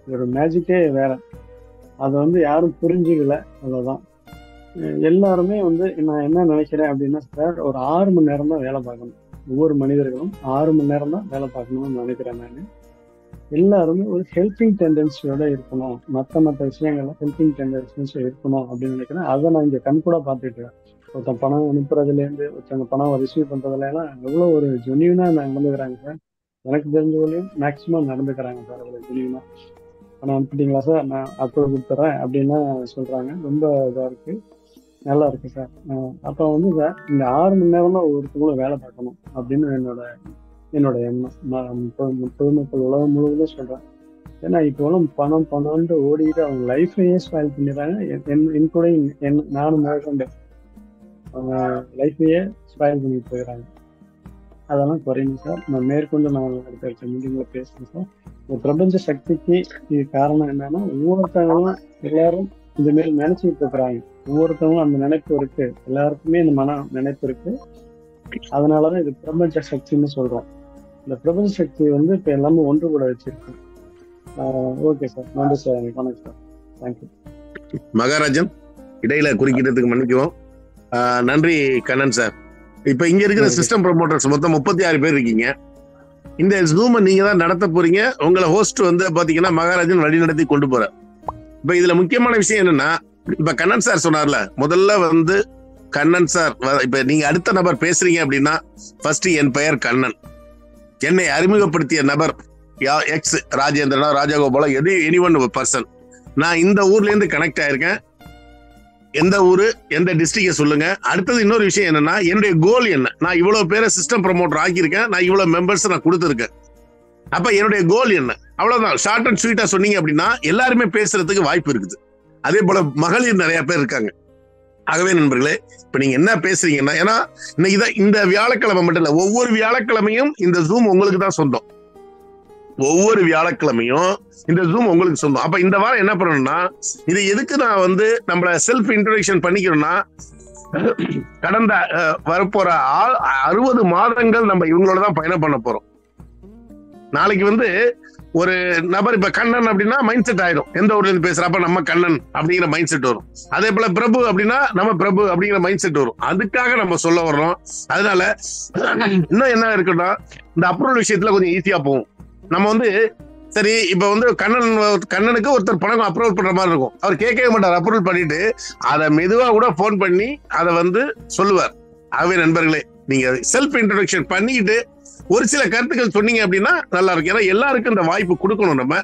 இதோட மேஜிக்கே வேற. அதை வந்து யாரும் புரிஞ்சுக்கல, அவ்வளோதான். எல்லாருமே வந்து நான் என்ன நினைக்கிறேன் அப்படின்னா சார், ஒரு 6 மணி நேரம் தான் வேலை பார்க்கணும். ஒவ்வொரு மனிதர்களும் 6 மணி நேரம் தான் வேலை பார்க்கணும்னு நினைக்கிறேன் நான். எல்லாருமே ஒரு ஹெல்பிங் டெண்டன்சியோட இருக்கணும், மற்ற விஷயங்கள்ல ஹெல்பிங் டெண்டன்சி இருக்கணும் அப்படின்னு நினைக்கிறேன். அதை நான் இங்க கண்கூட பார்த்துட்டு இருக்கேன். ஒருத்தன் பணம் அனுப்புறதுலேருந்து ஒருத்தவங்க பணம் ரிசீவ் பண்றதுல எல்லாம் எவ்வளோ ஒரு ஜென்யூனா நடந்துக்கிறாங்க சார். எனக்கு தெரிஞ்சவங்களையும் மேக்சிமம் நடந்துக்கிறாங்க சார். அவ்வளோ ஜென்யூனா பணம் அனுப்பிட்டீங்களா சார், நான் அப்ரூவ் கொடுத்துறேன் அப்படின்னா சொல்றாங்க. ரொம்ப இதாக இருக்கு, நல்லா இருக்கு சார். அப்போ வந்து சார் இந்த 6 மணி நேரம் தான் ஒவ்வொருத்தவங்களும் வேலை பார்க்கணும் அப்படின்னு என்னோட எண்ணம். பொதுமக்கள் உலகம் முழுவதும் சொல்றேன். ஏன்னா இப்போ பணம்னு ஓடிக்கிட்டு அவங்க லைஃபையே ஸ்பாயில் பண்ணிடுறாங்க. என் கூட நானும் மேற்கொண்டு அவங்க லைஃபையே ஸ்பாயில் பண்ணிட்டு போயிடுறாங்க. அதெல்லாம் குறையும் சார். நான் மேற்கொண்டு நான் அடுத்த மீட்டிங்ல பேசுறேன் சார். இந்த பிரபஞ்ச சக்திக்கு இது காரணம் என்னன்னா, ஒவ்வொருத்தவங்களும் எல்லாரும் இந்த மாதிரி நினைச்சுட்டு இருக்கிறாங்க. ஒவ்வொருத்தவங்களும் அந்த நினைப்பு இருக்கு, எல்லாருக்குமே இந்த மன நினைப்பு இருக்கு. அதனாலதான் இது பிரபஞ்ச சக்தின்னு சொல்றோம். இந்த பிரபஞ்ச சக்தி வந்து இப்ப எல்லாமே ஒன்று கூட வச்சிருக்கு. ஓகே சார், நன்றி சார். வணக்கம் சார், தேங்க்யூ. மகாராஜன், இடையில குறுக்கிட்டதுக்கு மன்னிக்குவோம். நன்றி கண்ணன் சார். இப்ப இங்க இருக்கிற சிஸ்டம் ப்ரமோட்டர்ஸ் மொத்தம் 36 பேர் இருக்கீங்க. இந்த ஜூமை நீங்க தான் நடத்த போறீங்க. உங்களை ஹோஸ்ட் வந்து பாத்தீங்கன்னா மகாராஜன் வழி நடத்தி கொண்டு போற. இப்ப இதுல முக்கியமான விஷயம் என்னன்னா, இப்ப கண்ணன் சார் சொன்னார்ல, முதல்ல வந்து கண்ணன் சார், இப்ப நீங்க அடுத்த நபர் பேசுறீங்க அப்படின்னா ஃபர்ஸ்ட் என் பெயர் கண்ணன், என்னை அறிமுகப்படுத்திய நபர் எக்ஸ் ராஜேந்திரனா ராஜகோபாலா எனிஒன் பர்சன், நான் இந்த ஊர்ல இருந்து கனெக்ட் ஆயிருக்கேன், எந்த ஊரு எந்த டிஸ்ட்ரிக்ட சொல்லுங்க. அடுத்தது இன்னொரு விஷயம் என்னன்னா, என்னுடைய கோல் என்ன, நான் இவ்வளவு பேரை சிஸ்டம் ப்ரமோட்டர் ஆக்கியிருக்கேன், நான் இவ்வளவு மெம்பர்ஸ் நான் கொடுத்துருக்கேன், அப்ப என்னுடைய கோல் என்ன, அவ்வளவுதான். ஷார்ட் அண்ட் ஸ்வீட்டா சொன்னீங்க அப்படின்னா எல்லாருமே பேசுறதுக்கு வாய்ப்பு இருக்குது. அதே போல மகளிர் நிறைய பேர் இருக்காங்க. ஆகவே நண்பர்களே, இப்ப நீங்க என்ன பேசுறீங்கன்னா, ஏன்னா இந்த வியாழக்கிழமை மட்டும் இல்ல, ஒவ்வொரு வியாழக்கிழமையும் இந்த ஜூம் உங்களுக்கு தான் சொந்தம். ஒவ்வொரு வியாழக்கிழமையும் இந்த ஜூம் உங்களுக்கு சொந்தம். அப்ப இந்த வாரம் என்ன பண்ணணும்னா, இது எதுக்கு நான் வந்து நம்மள செல்ஃப் இன்ட்ரோடக்ஷன் பண்ணிக்கிறோம்னா, கடந்த வரப்போற 60 மாதங்கள் நம்ம இவங்களோட தான் பயணம் பண்ண போறோம். நாளைக்கு வந்து ஒரு நபர் இப்ப கண்ணன் அப்படின்னா மைண்ட் செட் ஆயிடும், எந்த ஊர்ல இருந்து பேசுறப்ப நம்ம கண்ணன் அப்படிங்கிற மைண்ட் செட் வரும். அதே போல பிரபு அப்படின்னா நம்ம பிரபு அப்படிங்கிற மைண்ட் செட் வரும். அதுக்காக நம்ம சொல்ல வர்றோம். அதனால இன்னும் என்ன இருக்குன்னா, இந்த அப்ரூவல் விஷயத்துல கொஞ்சம் ஈஸியா போகும். நம்ம வந்து சரி இப்ப வந்து கண்ணனுக்கு ஒருத்தர் பணம் அப்ரூவல் பண்ற மாதிரி இருக்கும். அவர் கேட்கவே மாட்டார், அப்ரூவல் பண்ணிட்டு அதை மெதுவா கூட போன் பண்ணி அதை வந்து சொல்லுவார். ஆகவே நண்பர்களே, நீங்க செல்ஃப் இன்ட்ரோடக்ஷன் பண்ணிட்டு ஒரு சில கருத்துக்கள் சொன்னீங்க அப்படின்னா நல்லா இருக்கும். ஏன்னா எல்லாருக்கும் இந்த வாய்ப்பு கொடுக்கணும். நம்ம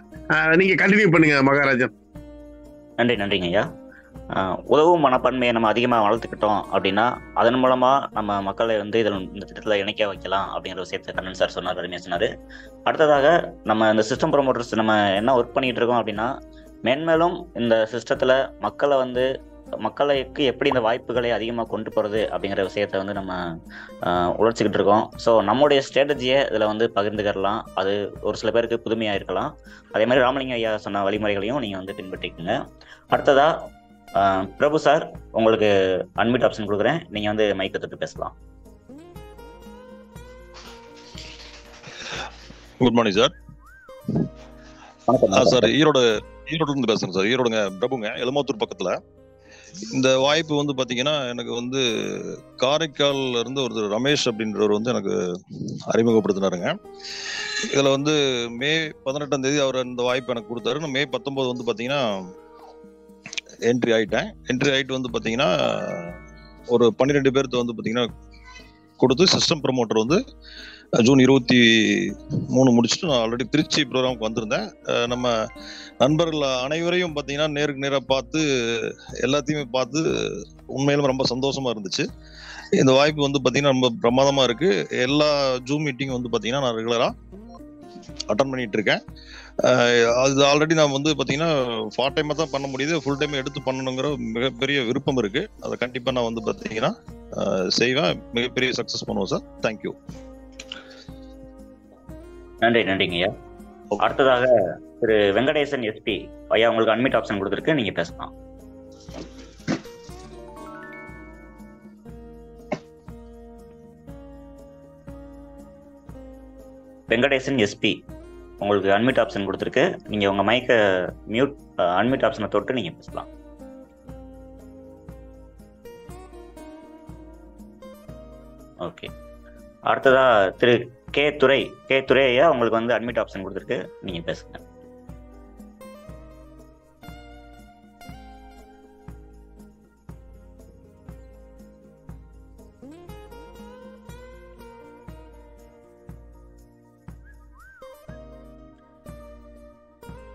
நீங்க கண்டினியூ பண்ணுங்க மகாராஜன். நன்றிங்க ஐயா. உதவும் மனப்பான்மையை நம்ம அதிகமாக வளர்த்துக்கிட்டோம் அப்படின்னா அதன் மூலமா நம்ம மக்களை வந்து இந்த திட்டத்தில் இணைக்க வைக்கலாம் அப்படிங்கிற விஷயத்தை கண்ணன் சார் சொன்னார், அருமையாக சொன்னார். அடுத்ததாக நம்ம இந்த சிஸ்டம் ப்ரொமோட்டர்ஸ் நம்ம என்ன ஒர்க் பண்ணிட்டு இருக்கோம் அப்படின்னா, மேன்மேலும் இந்த சிஸ்டத்தில் மக்களுக்கு எப்படி இந்த வாய்ப்புகளை அதிகமாக கொண்டு போகிறது அப்படிங்கிற விஷயத்த வந்து நம்ம உழைச்சிக்கிட்டு இருக்கோம். ஸோ நம்முடைய ஸ்ட்ராட்டஜியை இதில் வந்து பகிர்ந்துக்கலாம். அது ஒரு சில பேருக்கு புதுமையாக இருக்கலாம். அதே மாதிரி ராமலிங்க ஐயா சொன்ன வழிமுறைகளையும் நீங்கள் வந்து பின்பற்றிக்கோங்க. அடுத்ததாக பிரபு சார், உங்களுக்கு அன்மியூட் ஆப்ஷன் கொடுக்குறேன். நீங்கள் வந்து மைக்கை தொட்டு பேசலாம். Good morning sir. Sir Erode இருந்து பேசுறேன் சார். ஈரோடுங்க பிரபுங்க, எலமாத்தூர் பக்கத்துல. இந்த வாய்ப்பு வந்து பாத்தீங்கன்னா எனக்கு வந்து காரைக்கால்ல இருந்து ஒருத்தர் ரமேஷ் அப்படின்றவர் வந்து எனக்கு அறிமுகப்படுத்தினாருங்க. இதுல வந்து மே 18ஆம் தேதி அவர் இந்த வாய்ப்பு எனக்கு கொடுத்தாரு. நான் மே 19 வந்து பாத்தீங்கன்னா என்ட்ரி ஆயிட்டு வந்து பாத்தீங்கன்னா ஒரு 12 பேர்த்த வந்து பாத்தீங்கன்னா கொடுத்து சிஸ்டம் ப்ரமோட்டர் வந்து ஜூன் 23 முடிச்சுட்டு நான் ஆல்ரெடி திருச்சி ப்ரோக்ராமுக்கு வந்திருந்தேன். நம்ம நண்பர்கள் அனைவரையும் பார்த்தீங்கன்னா நேருக்கு நேராக பார்த்து எல்லாத்தையுமே பார்த்து உண்மையிலும் ரொம்ப சந்தோஷமா இருந்துச்சு. இந்த வாய்ப்பு வந்து பார்த்தீங்கன்னா ரொம்ப பிரமாதமா இருக்கு. எல்லா ஜூம் மீட்டிங் வந்து பார்த்தீங்கன்னா நான் ரெகுலராக அட்டன் பண்ணிட்டு இருக்கேன். அது ஆல்ரெடி நான் வந்து பார்த்தீங்கன்னா பார்ட் டைமாக தான் பண்ண முடியுது. ஃபுல் டைம் எடுத்து பண்ணணுங்கிற மிகப்பெரிய விருப்பம் இருக்கு. அதை கண்டிப்பாக நான் வந்து பார்த்தீங்கன்னா செய்வேன். மிகப்பெரிய சக்ஸஸ் பண்ணுவோம் சார். தேங்க்யூ. நன்றிங்க ஐயா. அடுத்ததாக திரு வெங்கடேசன் எஸ்பி ஐயா, உங்களுக்கு அன்மியூட் ஆப்ஷன் கொடுத்துருக்கு, நீங்க பேசலாம். வெங்கடேசன் எஸ்பி, உங்களுக்கு அன்மியூட் ஆப்ஷன் கொடுத்துருக்கு. நீங்க உங்க மைக்கை அன்மியூட் ஆப்ஷனை தொட்டு நீங்க பேசலாம். ஓகே. அடுத்ததா திரு கே துரை ஐயா, உங்களுக்கு வந்து அட்மிட் ஆப்ஷன் கொடுத்துருக்கு, நீங்க பேசுங்க.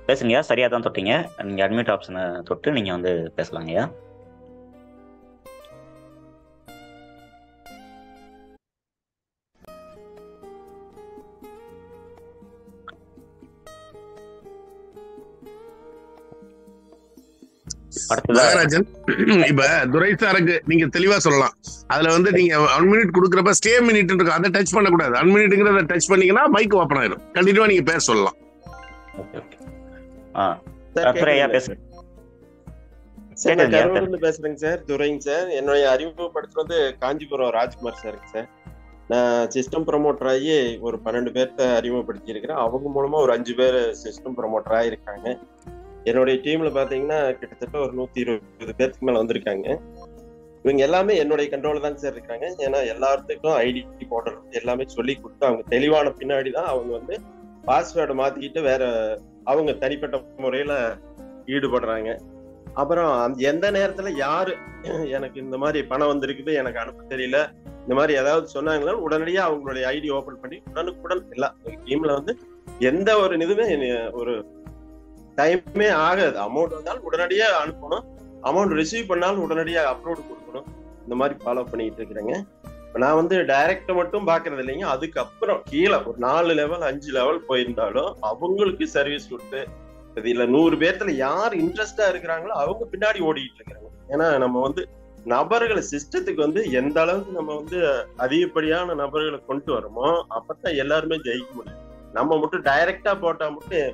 பேசுங்கய்யா, சரியா தான் தொட்டீங்க. நீங்க அட்மிட் ஆப்ஷனை தொட்டு நீங்க வந்து பேசலாங்கய்யா. மகாராஜன், இப்ப துரை சாருக்கு நீங்க தெளிவா சொல்லலாம். அதுல வந்து நீங்க 1 மினிட் கொடுக்குறப்ப ஸ்டே மினிட் இருக்கும், அதை டச் பண்ண கூடாது. 1 மினிட்ங்கிறத டச் பண்ணீங்கன்னா மைக் ஓபன் ஆயிடும். கண்டிப்பா நீங்க பேச சொல்லலாம். பேசுறேங்க சார். துரைங்க சார். என்னுடைய அறிமுகப்படுத்துறது காஞ்சிபுரம் ராஜ்குமார் சாருங்க சார். நான் சிஸ்டம் ப்ரமோட்டர் ஆகி ஒரு 12 பேர்த்த அறிமுகப்படுத்தி இருக்கிறேன். அவங்க மூலமா ஒரு 5 பேர் சிஸ்டம் ப்ரமோட்டர் ஆகிருக்காங்க. என்னுடைய டீம்ல பாத்தீங்கன்னா கிட்டத்தட்ட ஒரு 120 பேருக்கு மேல வந்திருக்காங்க. இவங்க எல்லாமே என்னுடைய கண்ட்ரோல் தான் சார் இருக்காங்க. ஏன்னா எல்லாத்துக்கும் ஐடி போடுறது எல்லாமே சொல்லி கொடுத்து அவங்க தெளிவான பின்னாடிதான் அவங்க வந்து பாஸ்வேர்டை மாத்திக்கிட்டு வேற அவங்க தனிப்பட்ட முறையில ஈடுபடுறாங்க. அப்புறம் எந்த நேரத்துல யாரு எனக்கு இந்த மாதிரி பணம் வந்திருக்குது, எனக்கு அனுப்ப தெரியல, இந்த மாதிரி ஏதாவது சொன்னாங்களா உடனடியா அவங்களுடைய ஐடி ஓபன் பண்ணி உடனுக்குடன் எல்லாம் டீம்ல வந்து எந்த ஒரு இதுவுமே ஒரு டைமே ஆகாது. அமௌண்ட் வந்தாலும் உடனடியா அனுப்பணும், அமௌண்ட் ரிசீவ் பண்ணாலும் உடனடியா அப்லோடு கொடுக்கணும். இந்த மாதிரி ஃபாலோ பண்ணிட்டு இருக்கிறேங்க. நான் வந்து டைரக்டா மட்டும் பாக்குறது இல்லைங்க. அதுக்கப்புறம் கீழே ஒரு 4 லெவல் 5 லெவல் போயிருந்தாலும் அவங்களுக்கு சர்வீஸ் கொடுத்து இதுல 100 பேர்த்துல யார் இன்ட்ரெஸ்டா இருக்கிறாங்களோ அவங்க பின்னாடி ஓடிட்டு இருக்கிறாங்க. ஏன்னா நம்ம வந்து நபர்களை சிஸ்டத்துக்கு வந்து எந்த அளவுக்கு நம்ம வந்து அதிகப்படியான நபர்களை கொண்டு வரோமோ அப்பதான் எல்லாருமே ஜெயிக்க முடியும். நம்ம மட்டும் டைரக்டா போட்டா மட்டும்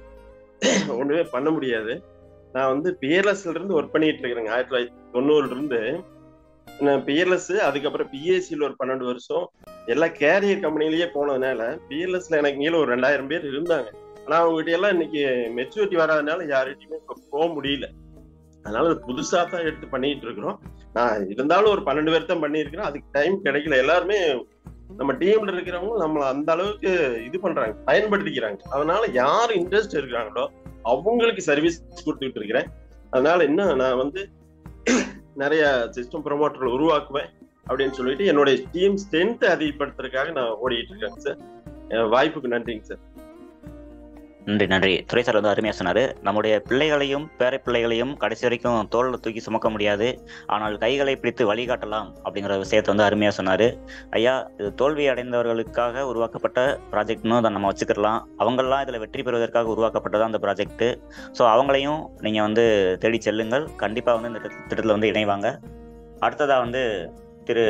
ஒண்ணுமே பண்ண முடியாது. நான் வந்து பியர்லெஸ்ல இருந்து ஒர்க் பண்ணிட்டு இருக்கிறேங்க. 1990 இருந்து நான் பியர்லெஸ், அதுக்கப்புறம் பிஏசியில் ஒரு 12 வருஷம் எல்லா கேரியர் கம்பெனிலேயே போனதுனால பியர்லெஸ்ல எனக்கு கீழே ஒரு 2000 பேர் இருந்தாங்க. ஆனா அவங்ககிட்ட எல்லாம் இன்னைக்கு மெச்சூரிட்டி வராதனால யார்கிட்டயுமே போக முடியல. அதனால புதுசா தான் எடுத்து பண்ணிட்டு இருக்கிறோம். நான் இருந்தாலும் ஒரு 12 பேர் தான் பண்ணியிருக்கிறேன். அதுக்கு டைம் கிடைக்கல. எல்லாருமே நம்ம டீம்ல இருக்கிறவங்க நம்மள அந்த அளவுக்கு இது பண்றாங்க, பயன்படுத்திக்கிறாங்க. அதனால யார் இன்ட்ரெஸ்ட் இருக்கிறாங்களோ அவங்களுக்கு சர்வீஸ் கொடுத்துட்டு இருக்கிறேன். அதனால இன்னும் நான் வந்து நிறைய சிஸ்டம் ப்ரொமோட்டர்கள் உருவாக்குவேன் அப்படின்னு சொல்லிட்டு என்னுடைய டீம் ஸ்ட்ரென்த் அதிகப்படுத்துறதுக்காக நான் ஓடிட்டு இருக்கேன் சார். வாய்ப்புக்கு நன்றிங்க சார். நன்றி. துரை சார் வந்து அருமையாக சொன்னார். நம்முடைய பிள்ளைகளையும் பேர பிள்ளைகளையும் கடைசி வரைக்கும் தோளில் தூக்கி சுமக்க முடியாது, ஆனால் கைகளை பிடித்து வழிகாட்டலாம் அப்படிங்கிற விஷயத்தை வந்து அருமையாக சொன்னார். ஐயா, இது தோல்வி அடைந்தவர்களுக்காக உருவாக்கப்பட்ட ப்ராஜெக்ட்னு அதை நம்ம வச்சுக்கலாம். அவங்கெல்லாம் இதில் வெற்றி பெறுவதற்காக உருவாக்கப்பட்டதான் அந்த ப்ராஜெக்ட்டு. ஸோ அவங்களையும் நீங்கள் வந்து தேடி செல்லுங்கள். கண்டிப்பாக வந்து இந்த திட்டத்தில் வந்து இணைவாங்க. அடுத்ததாக வந்து திரு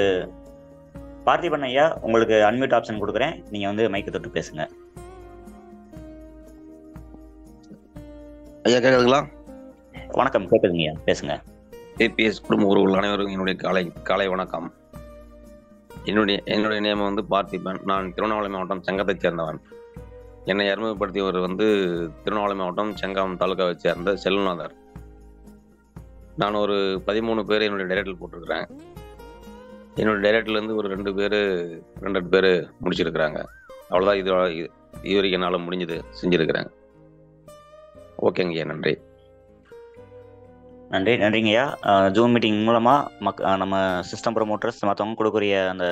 பார்த்திபன் ஐயா, உங்களுக்கு அன்மியூட் ஆப்ஷன் கொடுக்குறேன். நீங்கள் வந்து மைக்கு தொட்டு பேசுங்க. ஐயா கேக்குதுங்களா? வணக்கம், கேட்குதுங்கய்யா, பேசுங்க. ஏபிஎஸ் குடும்ப உறவுகள் அனைவருக்கும் என்னுடைய காலை வணக்கம். என்னுடைய நேம் வந்து பார்த்திபன். நான் திருவண்ணாமலை மாவட்டம் செங்கத்தைச் சேர்ந்தவன். என்னை அறிமுகப்படுத்தியவர் வந்து திருவண்ணாமலை மாவட்டம் செங்காம் தாலுகாவை சேர்ந்த செல்வநாதர். நான் ஒரு 13 பேர் என்னுடைய டைரக்டில் போட்டிருக்கிறேன். என்னுடைய டைரக்ட்லேருந்து ஒரு 2 பேர் முடிச்சிருக்கிறாங்க. அவ்வளோதான். இது வரைக்கும் என்னால் முடிஞ்சது செஞ்சுருக்கிறேன். ஓகேங்கய்யா, நன்றிங்கய்யா. ஜூம் மீட்டிங் மூலமாக நம்ம சிஸ்டம் ப்ரொமோட்டர்ஸ் மற்றவங்க கொடுக்கக்கூடிய அந்த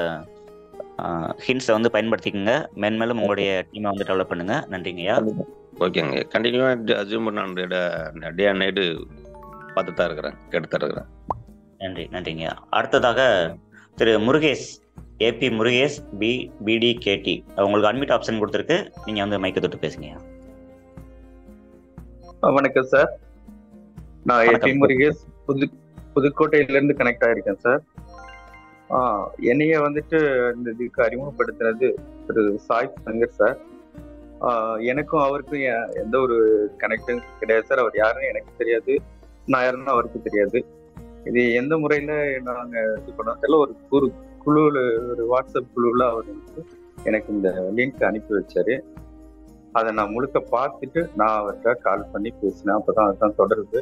ஹிண்ட்ஸை வந்து பயன்படுத்திக்கோங்க. மென்மேலும் உங்களுடைய டீமை வந்து டெவலப் பண்ணுங்க. நன்றிங்கய்யா. ஓகேங்க. கண்டினியூவாக ஜூம் நான் டே அண்ட் நைட்டு பார்த்துட்டு தான் இருக்கிறேன், கேட்டு தான் இருக்கிறேன். நன்றிங்கய்யா. அடுத்ததாக திரு முருகேஷ், ஏபி முருகேஷ், பிடிகேடி, உங்களுக்கு அட்மிட் ஆப்ஷன் கொடுத்துருக்கு. நீங்கள் வந்து மைக்கை தொட்டு பேசுங்கய்யா. வணக்கம் சார். நான் ஏபி முருகேஷ், புதுக்கோட்டையிலேருந்து கனெக்ட் ஆயிருக்கேன் சார். என்னைய வந்துட்டு இந்த இதுக்கு அறிமுகப்படுத்துறது திரு சாய் சங்கர் சார். எனக்கும் அவருக்கும் எந்த ஒரு கனெக்டும் கிடையாது சார். அவர் யாருன்னு எனக்கு தெரியாது, நான் யாருன்னு அவருக்கு தெரியாது. இது எந்த முறையில நாங்கள் இது பண்ணோம் தெரியல. ஒரு குழுவில், ஒரு வாட்ஸ்அப் குழுவில் அவர் வந்து எனக்கு இந்த லிங்க் அனுப்பி வச்சாரு. அதை நான் முழுக்க பார்த்துட்டு நான் அவர்கிட்ட கால் பண்ணி பேசினேன். அப்போதான் அதுதான் தொடருது.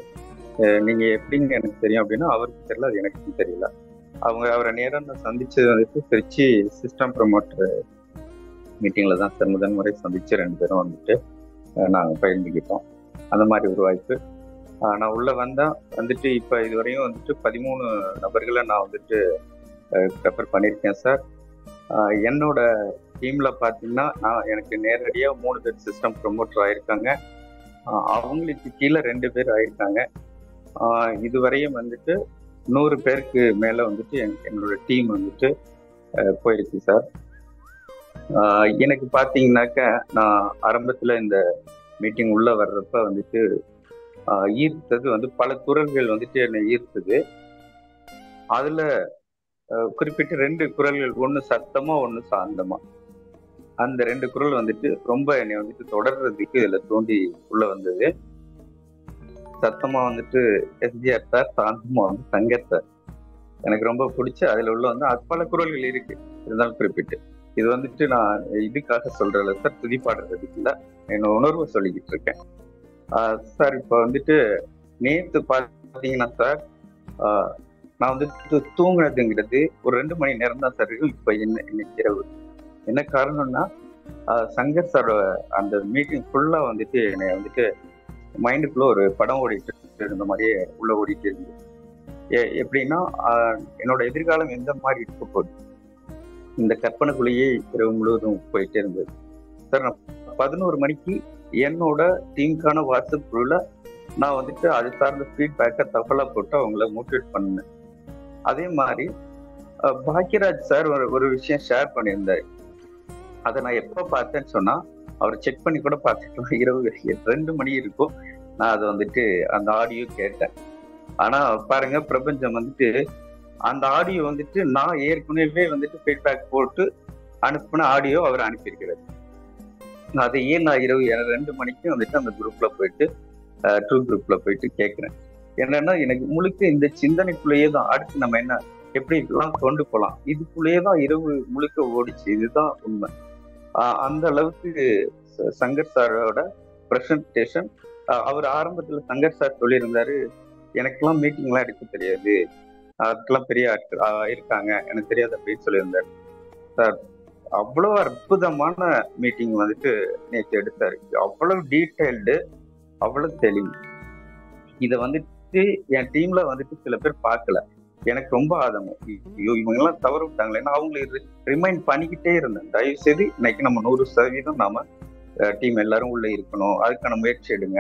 நீங்கள் எப்படிங்க எனக்கு தெரியும் அப்படின்னா, அவருக்கு தெரியல, அது எனக்கும் தெரியல. அவரை நேரம் நான் சந்திச்சது வந்துட்டு திருச்சி சிஸ்டம் ப்ரொமோட்டர் மீட்டிங்கில் தான் சார் முதன் முறை சந்திச்சு 2 பேரும் வந்துட்டு நாங்கள் பகிர்ந்துக்கிட்டோம். அந்த மாதிரி ஒரு வாய்ப்பு. நான் உள்ளே வந்துட்டு இப்போ இதுவரையும் வந்துட்டு 13 நபர்களை நான் வந்துட்டு ரெஃபர் பண்ணியிருக்கேன் சார். என்னோட டீம்ல பார்த்தீங்கன்னா எனக்கு நேரடியாக 3 பேர் சிஸ்டம் ப்ரொமோட்டர் ஆயிருக்காங்க. அவங்களுக்கு கீழே 2 பேர் ஆயிருக்காங்க. இதுவரையும் வந்துட்டு 100 பேருக்கு மேலே வந்துட்டு என்னோட டீம் வந்துட்டு போயிருக்கு சார். எனக்கு பார்த்தீங்கன்னாக்க நான் ஆரம்பத்தில் இந்த மீட்டிங் உள்ள வர்றப்ப வந்துட்டு ஈர்த்தது வந்து பல குரல்கள் வந்துட்டு என்னை ஈர்த்தது. அதுல குறிப்பிட்ட 2 குரல்கள், ஒன்று சத்தமா ஒன்று சாந்தமா. அந்த 2 குரல் வந்துட்டு ரொம்ப என்னை வந்துட்டு தொடர்றதுக்கு இதுல தோண்டி உள்ள வந்தது. சத்தமா வந்துட்டு எஸ்ஜிஆர் சார், சாந்தமா வந்து சங்கர் சார். எனக்கு ரொம்ப பிடிச்ச அதுல உள்ள வந்து அது பல குரல்கள் இருக்கு, இருந்தாலும் குறிப்பிட்டு இது வந்துட்டு நான் இதுக்காக சொல்றல சார், துதிப்பாடுறதுக்கு இல்லை, என்னோட உணர்வை சொல்லிக்கிட்டு இருக்கேன் சார். இப்போ வந்துட்டு நேற்று பார்த்தீங்கன்னா சார், நான் வந்துட்டு தூங்குனதுங்கிறது ஒரு 2 மணி நேரம் தான் சார் இருக்கும். இப்போ இன்னைக்கு இரவு என்ன காரணம்னா, சங்கர் சார் அந்த மீட்டிங் ஃபுல்லா வந்துட்டு என்னை வந்துட்டு மைண்டுக்குள்ள ஒரு படம் ஓடிட்டு இருந்த மாதிரியே உள்ள ஓடிட்டு இருந்தது. எப்படின்னா, என்னோட எதிர்காலம் எந்த மாதிரி இருக்க போகுது, இந்த கற்பனைக்குள்ளேயே இரவு முழுவதும் போயிட்டே இருந்தது சார். நான் 11 மணிக்கு என்னோட டீமுக்கான வாட்ஸ்அப் குழுல நான் வந்துட்டு அது சார்ந்த ஃபீட்பேக்கை தகவலா போட்டு அவங்கள மோட்டிவேட் பண்ணேன். அதே மாதிரி பாக்யராஜ் சார் ஒரு விஷயம் ஷேர் பண்ணியிருந்தாரு. அதை நான் எப்ப பார்த்தேன்னு சொன்னா, அவர் செக் பண்ணி கூட பார்த்துக்கலாம், இரவு 2 மணி இருக்கும். நான் அதை வந்துட்டு அந்த ஆடியோ கேட்டேன். ஆனா பாருங்க, பிரபஞ்சம் வந்துட்டு அந்த ஆடியோ வந்துட்டு நான் ஏற்கனவே வந்துட்டு ஃபீட்பேக் போட்டு அனுப்பின ஆடியோ அவர் அனுப்பியிருக்கிறார். அதையே நான் இரவு 2 மணிக்கு வந்துட்டு அந்த குரூப்ல போயிட்டு ட்ரூ குரூப்ல போயிட்டு கேட்கிறேன். என்னன்னா, எனக்கு முழுக்க இந்த சிந்தனைக்குள்ளேயே தான் அடுத்து நம்ம என்ன எப்படி எல்லாம் கொண்டு போகலாம், இதுக்குள்ளேயே தான் இரவு முழுக்க ஓடிச்சு. இதுதான் உண்மை. அந்த அளவுக்கு சங்கர் சாரோட ப்ரெசன்டேஷன். அவர் ஆரம்பத்துல சங்கர் சார் சொல்லியிருந்தாரு, எனக்கெல்லாம் மீட்டிங்லாம் எடுக்க தெரியாது, அதுக்கெல்லாம் பெரிய ஆட்கள் இருக்காங்க, எனக்கு தெரியாது அப்படின்னு சொல்லியிருந்தாரு. சார் அவ்வளவு அற்புதமான மீட்டிங் வந்துட்டு நேற்று எடுத்தாரு. அவ்வளவு டீட்டெயில்டு, அவ்வளவு தெளிவு. இதை வந்துட்டு என் டீம்ல வந்துட்டு சில பேர் பார்க்கல. எனக்கு ரொம்ப ஆதங்கம், இவங்க எல்லாம் தவறு விட்டாங்களே. ஏன்னா அவங்களை ரிமைண்ட் பண்ணிக்கிட்டே இருந்தேன், தயவு செய்து இன்னைக்கு நம்ம 100% நாம டீம் எல்லாரும் உள்ள இருக்கணும், அதுக்கான முயற்சி எடுங்க,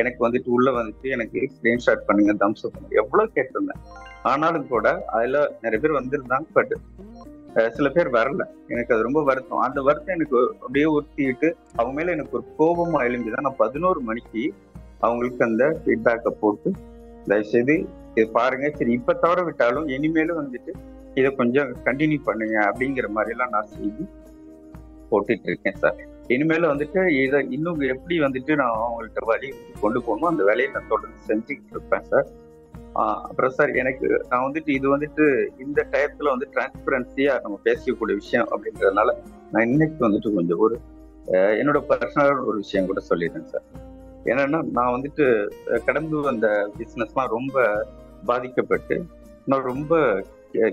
எனக்கு வந்துட்டு உள்ள வந்துட்டு எனக்கு ஸ்கிரீன்ஷாட் பண்ணுங்க, தம்ஸ் அப் பண்ணுங்க, எவ்வளவு கேட்டிருந்தேன். ஆனாலும் கூட அதுல நிறைய பேர் வந்திருந்தாங்க, பட் சில பேர் வரல. எனக்கு அது ரொம்ப வருத்தம். அந்த வருத்தம் எனக்கு அப்படியே ஒத்திட்டு அவங்க மேல எனக்கு ஒரு கோபமா எழும்பிதான் நான் 11 மணிக்கு அவங்களுக்கு அந்த ஃபீட்பேக்கை போட்டு, தயவுசெய்து இது பாருங்க, சரி இப்ப தவற விட்டாலும் இனிமேலும் வந்துட்டு இதை கொஞ்சம் கண்டினியூ பண்ணுங்க அப்படிங்கிற மாதிரி எல்லாம் நான் செய்தி போட்டுட்டு இருக்கேன் சார். இனிமேல வந்துட்டு இதை இன்னும் எப்படி வந்துட்டு நான் அவங்கள்ட்ட வழி கொண்டு போகணும், அந்த வேலையை நான் தொடர்ந்து செஞ்சுக்கிட்டு இருப்பேன் சார். அப்புறம் சார் எனக்கு நான் வந்துட்டு இது வந்துட்டு இந்த டயத்துல வந்து டிரான்ஸ்பரன்சியா நம்ம பேசக்கூடிய விஷயம் அப்படின்றதுனால நான் இன்னைக்கு வந்துட்டு கொஞ்சம் ஒரு என்னோட பர்சனல் ஒரு விஷயம் கூட சொல்லிடுறேன் சார். என்னன்னா நான் வந்துட்டு கடந்து வந்த பிசினஸ்லாம் ரொம்ப பாதிக்கப்பட்டு நான் ரொம்ப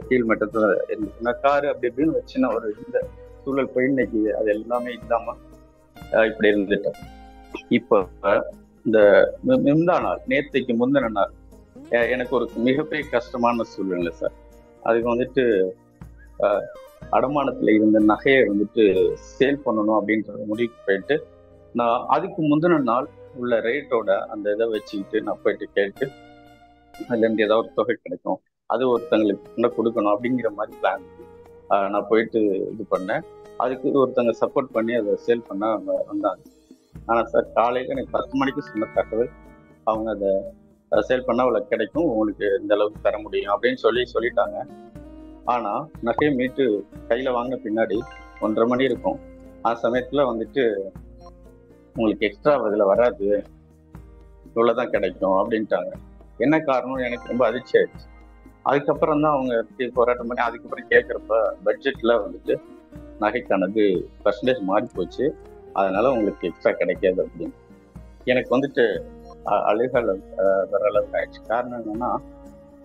கீழ்மட்டத்துல இருந்துச்சு. காரு அப்படி இப்படின்னு வச்சுன்னா ஒரு இந்த சூழல் போய் இன்னைக்கு அது எல்லாமே இல்லாம இப்படி இருந்துட்டேன். இப்போ இந்த முந்தா நாள், நேற்றுக்கு முந்தின நாள் எனக்கு ஒரு மிகப்பெரிய கஷ்டமான சூழ்நிலை சார். அதுக்கு வந்துட்டு அடமானத்துல இருந்த நகையை வந்துட்டு சேல் பண்ணணும் அப்படின்ற முடிவுக்கு போயிட்டு, நான் அதுக்கு முந்தின நாள் உள்ள ரேட்டோட அந்த இதை வச்சுக்கிட்டு நான் போயிட்டு கேட்டு அதுல இருந்து ஏதாவது ஒரு தொகை கிடைக்கும், அது ஒருத்தங்களுக்கு கொடுக்கணும் அப்படிங்கிற மாதிரி பிளான் நான் போயிட்டு இது பண்ணேன். அதுக்கு ஒருத்தங்க சப்போர்ட் பண்ணி அதை சேல் பண்ண வந்தாங்க. ஆனா சார் காலையில எனக்கு 10 மணிக்கு சொன்ன தகவல், அவங்க அதை சேல் பண்ணா அவ்வளவு கிடைக்கும், உங்களுக்கு இந்த அளவுக்கு தர முடியும் அப்படின்னு சொல்லிட்டாங்க. ஆனா நகையை மீட்டு கையில வாங்கின பின்னாடி 1:30 மணி இருக்கும். அந்த சமயத்துல வந்துட்டு உங்களுக்கு எக்ஸ்ட்ரா இதுல வராது, இவ்வளவுதான் கிடைக்கும் அப்படின்ட்டாங்க. என்ன காரணம் எனக்கு ரொம்ப அதிர்ச்சி ஆயிடுச்சு. அதுக்கப்புறம் தான் அவங்க போராட்டம் பண்ணி அதுக்கப்புறம் கேட்கறப்ப பட்ஜெட்ல வந்துட்டு நகைக்கானது பர்சன்டேஜ் மாறி போச்சு, அதனால உங்களுக்கு எக்ஸ்ட்ரா கிடைக்காது அப்படின்னு எனக்கு வந்துட்டு அழுகல வர அளவுக்கு ஆயிடுச்சு. காரணம் என்னன்னா,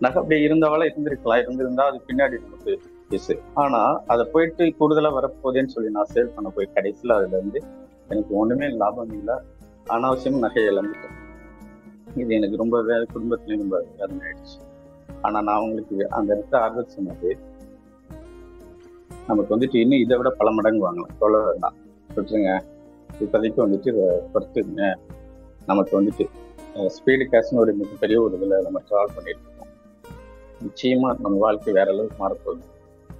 நகை அப்படியே இருந்திருந்தா அது பின்னாடி நமக்கு பேசு. ஆனா அதை போயிட்டு கூடுதலா வரப்போதேன்னு சொல்லி நான் சேல் பண்ண போய் கடைசியில் அதுல இருந்து எனக்கு ஒண்ணுமே லாபம் இல்லை, அனாவசியம் நகை இழந்துட்டேன். இது எனக்கு ரொம்ப குடும்பத்துலேயும் ரொம்ப வேதனை ஆயிடுச்சு. ஆனா நான் உங்களுக்கு அந்த இடத்துல ஆறுதல் சொன்னது, நமக்கு வந்துட்டு இன்னும் இதை விட பல மடங்கு வாங்கலாம், சொல்ல வேண்டாம், விட்டுருங்க, இப்போதைக்கு வந்துட்டு பொறுத்துங்க. நமக்கு வந்துட்டு ஸ்பீடு கேஷ்னு ஒரு மிகப்பெரிய ஒரு இதில் நம்ம ட்ராவல் பண்ணிட்டு இருக்கோம். நிச்சயமா நம்ம வாழ்க்கை வேற அளவுக்கு மாறப்போகுது.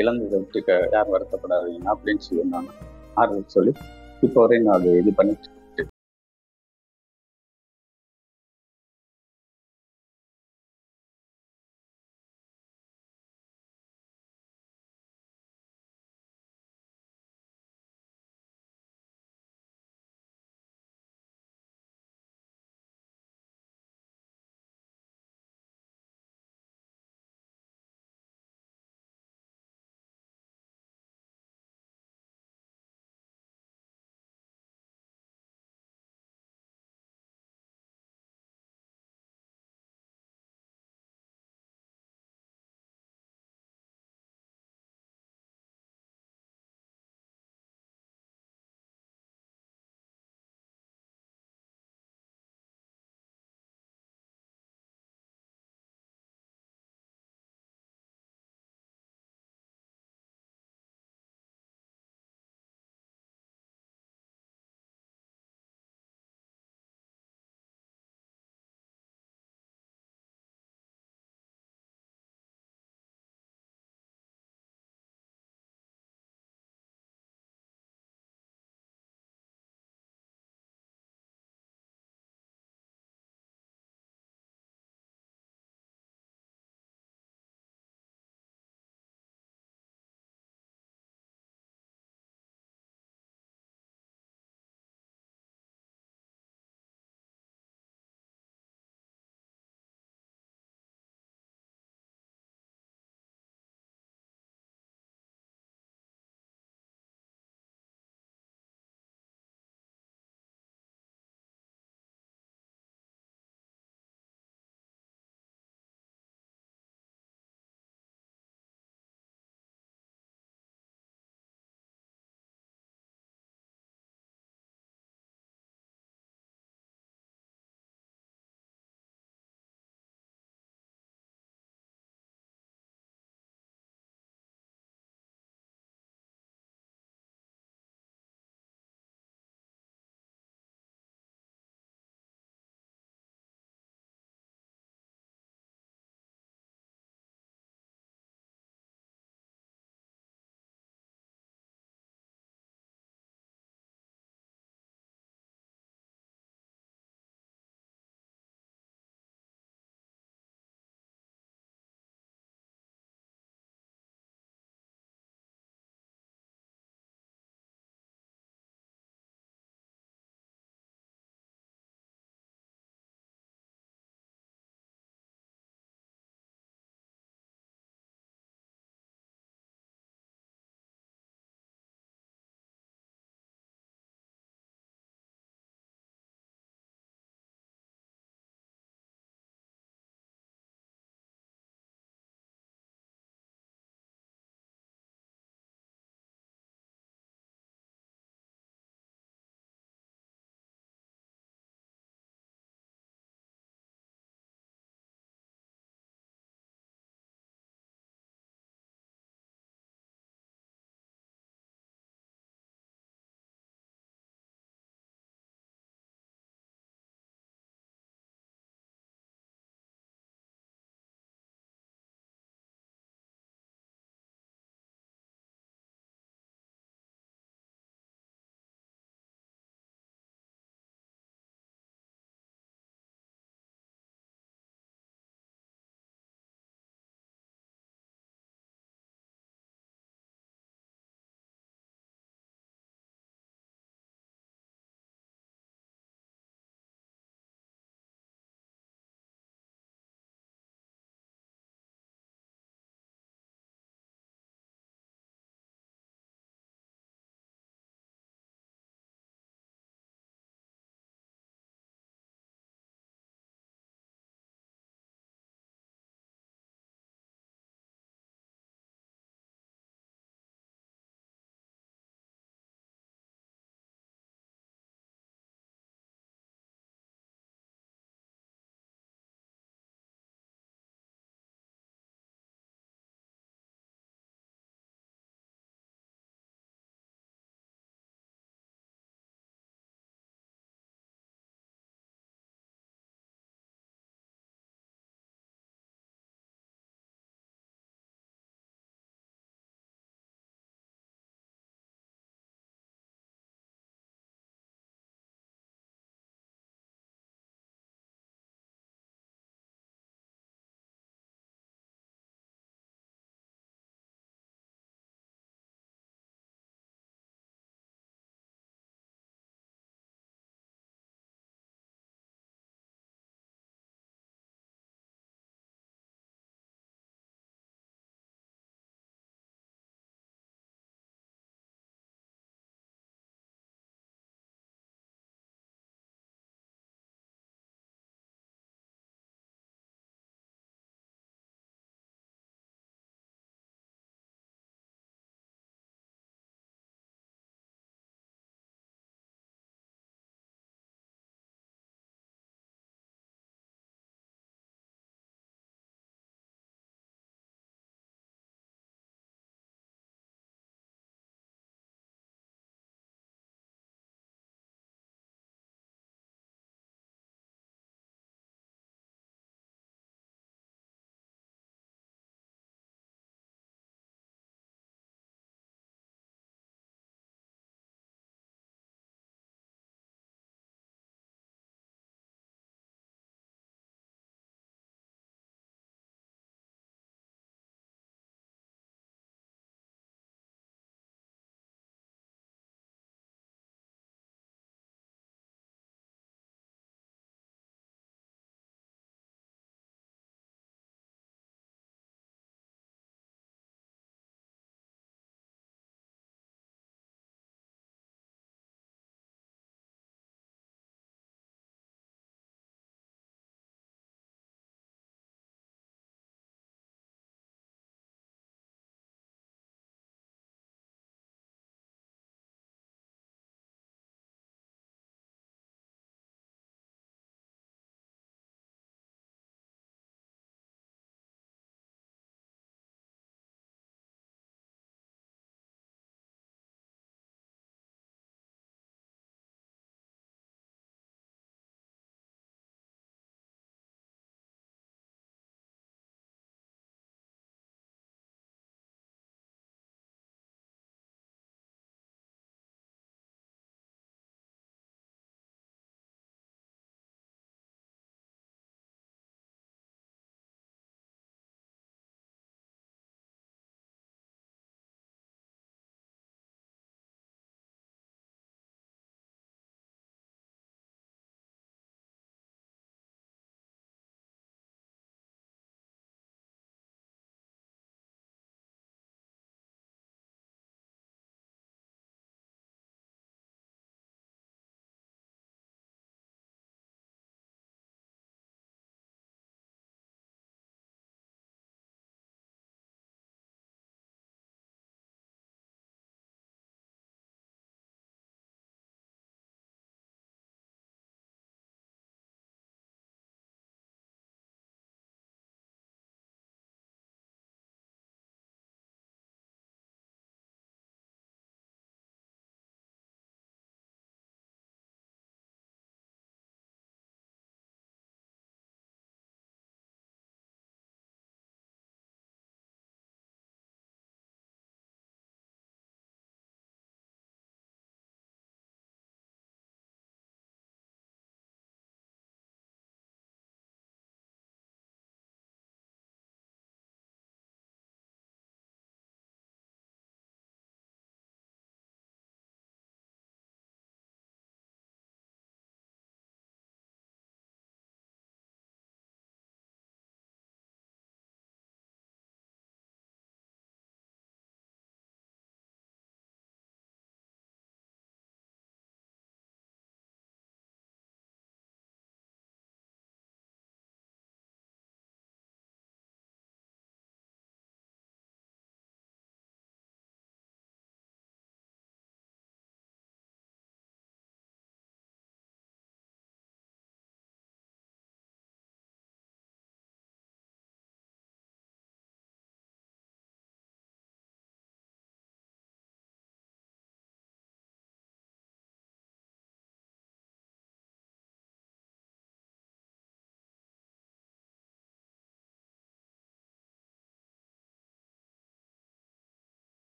இழந்ததை விட்டு யாரும் வருத்தப்படாதீங்க அப்படின்னு சொல்லி நான் ஆறுதல் சொல்லி இப்போ வரையும் நான் அது இது பண்ணிட்டு